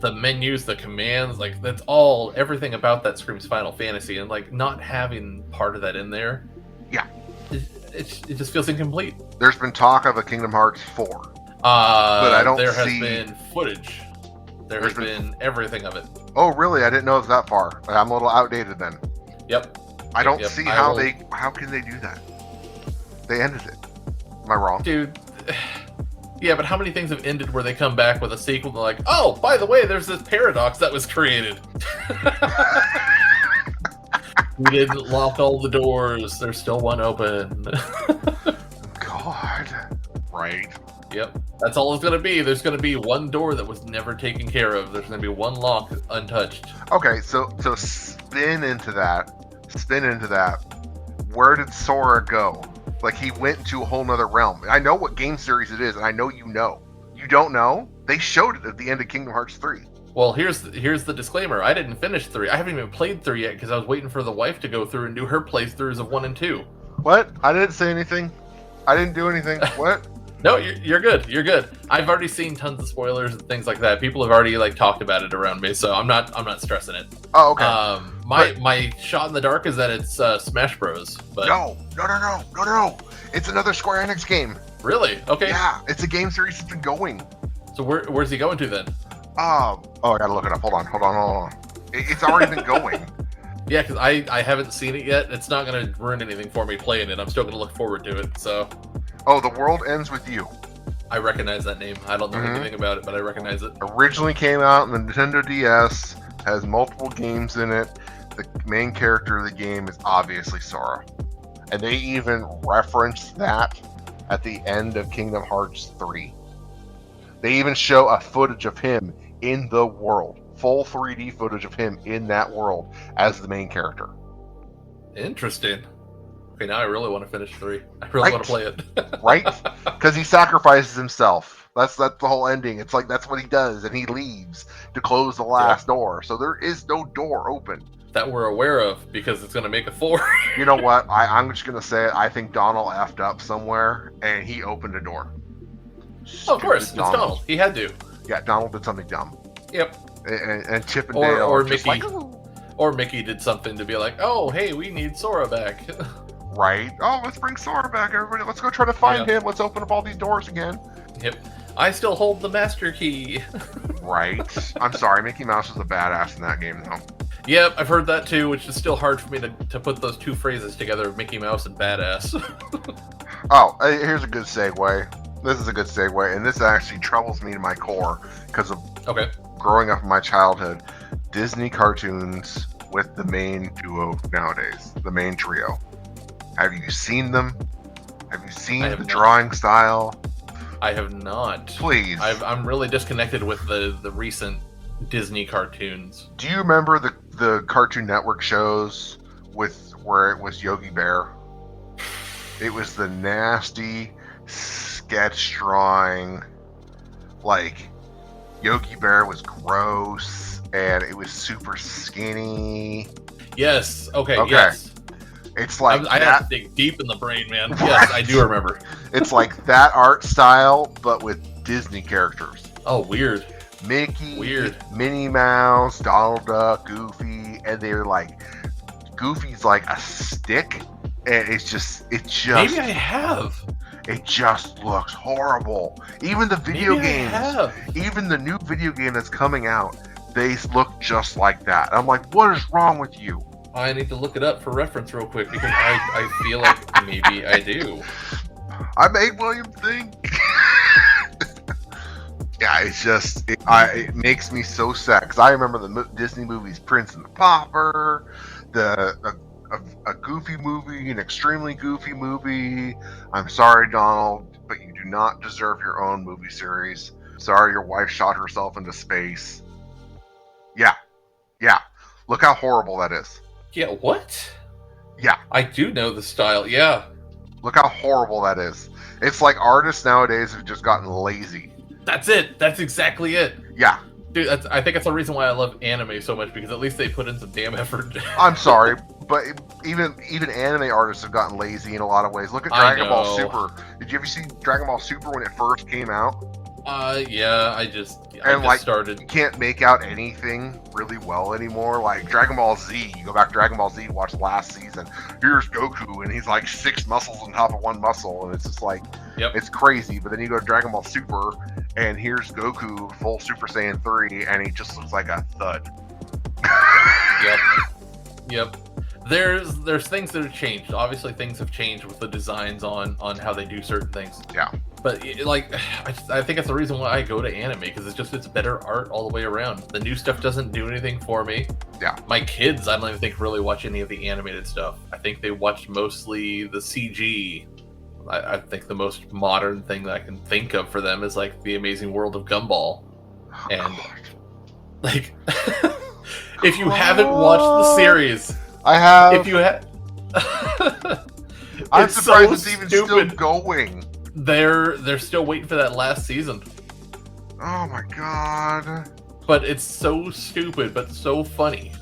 The menus, the commands, that's all, everything about that screams Final Fantasy, and, not having part of that in there. Yeah. It just feels incomplete. There's been talk of a Kingdom Hearts 4. But I don't there has see... been footage. There's been everything of it. Oh, really? I didn't know it was that far. I'm a little outdated then. Yep. I don't see how can they do that? They ended it. Am I wrong? Dude. Yeah, but how many things have ended where they come back with a sequel and they're like, oh, by the way, there's this paradox that was created. We didn't lock all the doors. There's still one open. God. Right. Yep. That's all it's going to be. There's going to be one door that was never taken care of. There's going to be one lock untouched. Okay, so spin into that. Where did Sora go? He went to a whole nother realm. I know what game series it is, and I know you know. You don't know? They showed it at the end of Kingdom Hearts 3. Well, here's the disclaimer. I didn't finish 3. I haven't even played 3 yet because I was waiting for the wife to go through and do her playthroughs of 1 and 2. What? I didn't say anything. I didn't do anything. What? No, you're good. You're good. I've already seen tons of spoilers and things like that. People have already talked about it around me, so I'm not stressing it. Oh, okay. My shot in the dark is that it's Smash Bros. But No. It's another Square Enix game. Really? Okay. Yeah, it's a game series that's been going. So where's he going to then? I gotta look it up. Hold on. It's already been going. Yeah, because I haven't seen it yet. It's not going to ruin anything for me playing it. I'm still going to look forward to it, so... Oh, The World Ends With You. I recognize that name. I don't know anything about it, but I recognize it. Originally came out on the Nintendo DS, has multiple games in it. The main character of the game is obviously Sora. And they even reference that at the end of Kingdom Hearts 3. They even show a footage of him in the world. Full 3D footage of him in that world as the main character. Interesting. Okay, now I really want to finish 3. I really want to play it. Right? Because he sacrifices himself. That's the whole ending. It's that's what he does, and he leaves to close the last door. So there is no door open. That we're aware of, because it's going to make a 4. You know what? I'm just going to say it. I think Donald effed up somewhere, and he opened a door. Oh, of course. It's Donald. He had to. Yeah, Donald did something dumb. Yep. And Chip and Dale or Mickey. Or Mickey did something to be like, oh, hey, we need Sora back. Right. Oh, let's bring Sora back, everybody. Let's go try to find him. Let's open up all these doors again. Yep. I still hold the master key. Right. I'm sorry, Mickey Mouse is a badass in that game, though. Yep, I've heard that too, which is still hard for me to put those two phrases together, Mickey Mouse and badass. Oh, here's a good segue. This is a good segue, and this actually troubles me to my core because of growing up in my childhood. Disney cartoons with the main duo nowadays, the main trio. Have you seen them? Have you seen the drawing style? I have not. Please. I'm really disconnected with the recent Disney cartoons. Do you remember the Cartoon Network shows where it was Yogi Bear? It was the nasty sketch drawing. Yogi Bear was gross and it was super skinny. Yes. Okay. Yes. It's I have to dig deep in the brain, man. Yes, I do remember. It's like that art style, but with Disney characters. Oh, weird. Mickey, Minnie Mouse, Donald Duck, Goofy, and they're Goofy's like a stick, And it just Maybe I have. It just looks horrible. Even the video games, even the new video game that's coming out, they look just like that. I'm like, what is wrong with you? I need to look it up for reference real quick because I feel like maybe I do. I made William think. Yeah, it's just it makes me so sad because I remember the Disney movies Prince and the Pauper, a goofy movie, an extremely goofy movie. I'm sorry, Donald, but you do not deserve your own movie series. Sorry, your wife shot herself into space. Yeah. Look how horrible that is. Yeah, what? Yeah. I do know the style, yeah. Look how horrible that is. It's like artists nowadays have just gotten lazy. That's it. That's exactly it. Yeah. Dude, I think that's the reason why I love anime so much, because at least they put in some damn effort. I'm sorry, but even anime artists have gotten lazy in a lot of ways. Look at Dragon Ball Super. Did you ever see Dragon Ball Super when it first came out? Yeah, I just started. You can't make out anything really well anymore. Like Dragon Ball Z, you go back to Dragon Ball Z, watch last season. Here's Goku, and he's like 6 muscles on top of 1 muscle, and it's just like, It's crazy. But then you go to Dragon Ball Super, and here's Goku, full Super Saiyan 3, and he just looks like a thud. Yep. There's things that have changed. Obviously, things have changed with the designs on how they do certain things. Yeah. But I think that's the reason why I go to anime, because it's better art all the way around. The new stuff doesn't do anything for me. Yeah. My kids, I don't even think really watch any of the animated stuff. I think they watch mostly the CG. I think the most modern thing that I can think of for them is like The Amazing World of Gumball. And like, if you haven't watched the series, I have. If you have, I'm surprised it's even still going. They're still waiting for that last season. Oh my god! But it's so stupid, but so funny.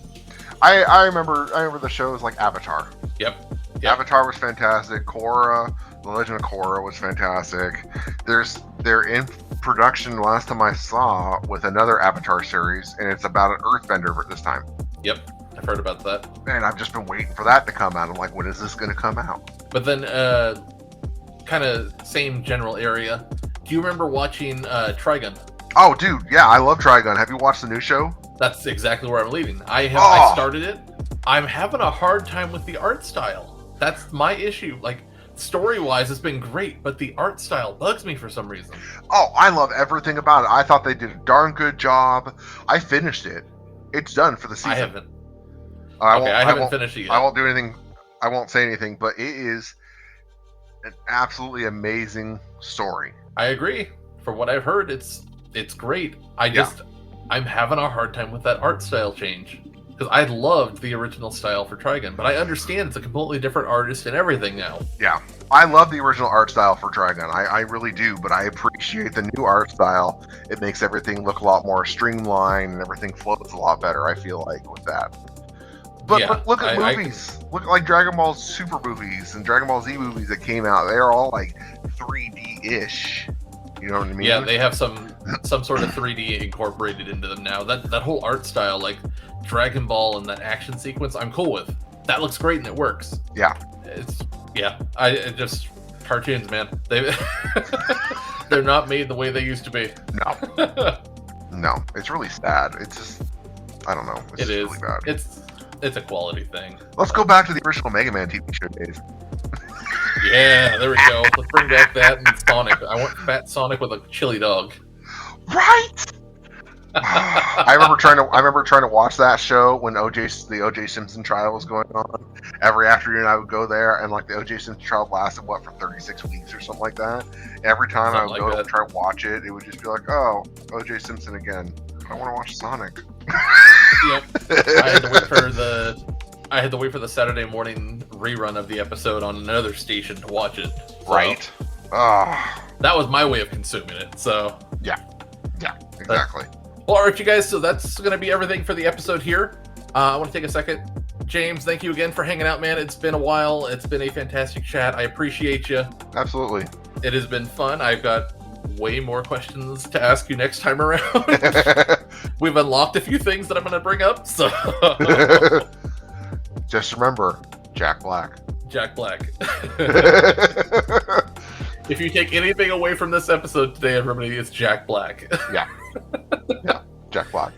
I remember the shows like Avatar. Yep. Avatar was fantastic. Korra, The Legend of Korra was fantastic. They're in production last time I saw with another Avatar series, and it's about an Earthbender this time. Yep, I've heard about that. And I've just been waiting for that to come out. I'm like, when is this going to come out? But then, kind of same general area. Do you remember watching Trigun? Oh, dude, yeah, I love Trigun. Have you watched the new show? That's exactly where I'm leading. I started it. I'm having a hard time with the art style. That's my issue. Like, story-wise, it's been great, but the art style bugs me for some reason. Oh, I love everything about it. I thought they did a darn good job. I finished it. It's done for the season. I haven't. I haven't finished it yet. I won't do anything. I won't say anything, but it is an absolutely amazing story. I agree. From what I've heard, it's great. I'm having a hard time with that art style change. Because I loved the original style for Trigun, but I understand it's a completely different artist and everything now. Yeah, I love the original art style for Trigun. I really do, but I appreciate the new art style. It makes everything look a lot more streamlined and everything flows a lot better, I feel like, with that. But look at movies. Look at like Dragon Ball Super movies and Dragon Ball Z movies that came out. They're all like 3D-ish. You know what I mean? Yeah, they have some sort of 3D incorporated into them now. That whole art style, like Dragon Ball and that action sequence, I'm cool with. That looks great and it works. Yeah. It just cartoons, man. They're not made the way they used to be. No, it's really sad. It's just, I don't know. It is really bad. It's a quality thing. Let's go back to the original Mega Man TV show days. Yeah, there we go. Let's bring back that and Sonic. I want Fat Sonic with a chili dog. Right. I remember trying to watch that show when the O.J. Simpson trial was going on. Every afternoon I would go there, and like the O.J. Simpson trial lasted for 36 weeks or something like that. Every time I would go to try to watch it, it would just be like, oh, O.J. Simpson again. I want to watch Sonic. Yep. I had to wait for the Saturday morning rerun of the episode on another station to watch it. So right. That was my way of consuming it. So yeah, exactly. Well, alright, you guys. So that's going to be everything for the episode here. I want to take a second. James, thank you again for hanging out, man. It's been a while. It's been a fantastic chat. I appreciate you. Absolutely. It has been fun. I've got way more questions to ask you next time around. We've unlocked a few things that I'm going to bring up. So just remember, Jack Black. Jack Black. If you take anything away from this episode today, everybody, it's Jack Black. Yeah, Jack Black.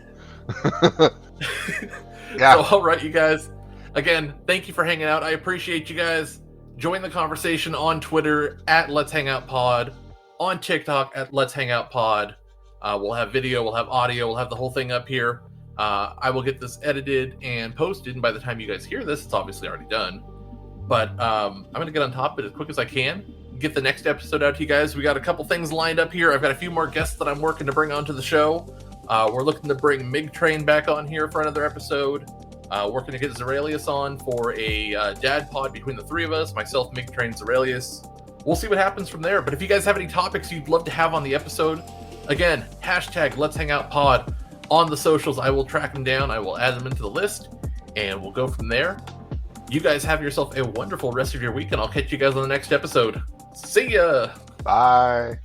Yeah. So, all right, you guys. Again, thank you for hanging out. I appreciate you guys. Join the conversation on Twitter at Let's Hang Out Pod, on TikTok at Let's Hang Out Pod. We'll have video, we'll have audio, we'll have the whole thing up here. I will get this edited and posted, and by the time you guys hear this, it's obviously already done. But I'm going to get on top of it as quick as I can. Get the next episode out to you guys. We got a couple things lined up here. I've got a few more guests that I'm working to bring onto the show. We're looking to bring Mig Train back on here for another episode. Working to get Zeralius on for a dad pod between the three of us, myself, Mig Train, Zeralius. We'll see what happens from there. But if you guys have any topics you'd love to have on the episode, again, hashtag Let's Hang Out Pod on the socials. I will track them down. I will add them into the list, and we'll go from there. You guys have yourself a wonderful rest of your week, and I'll catch you guys on the next episode. See ya! Bye.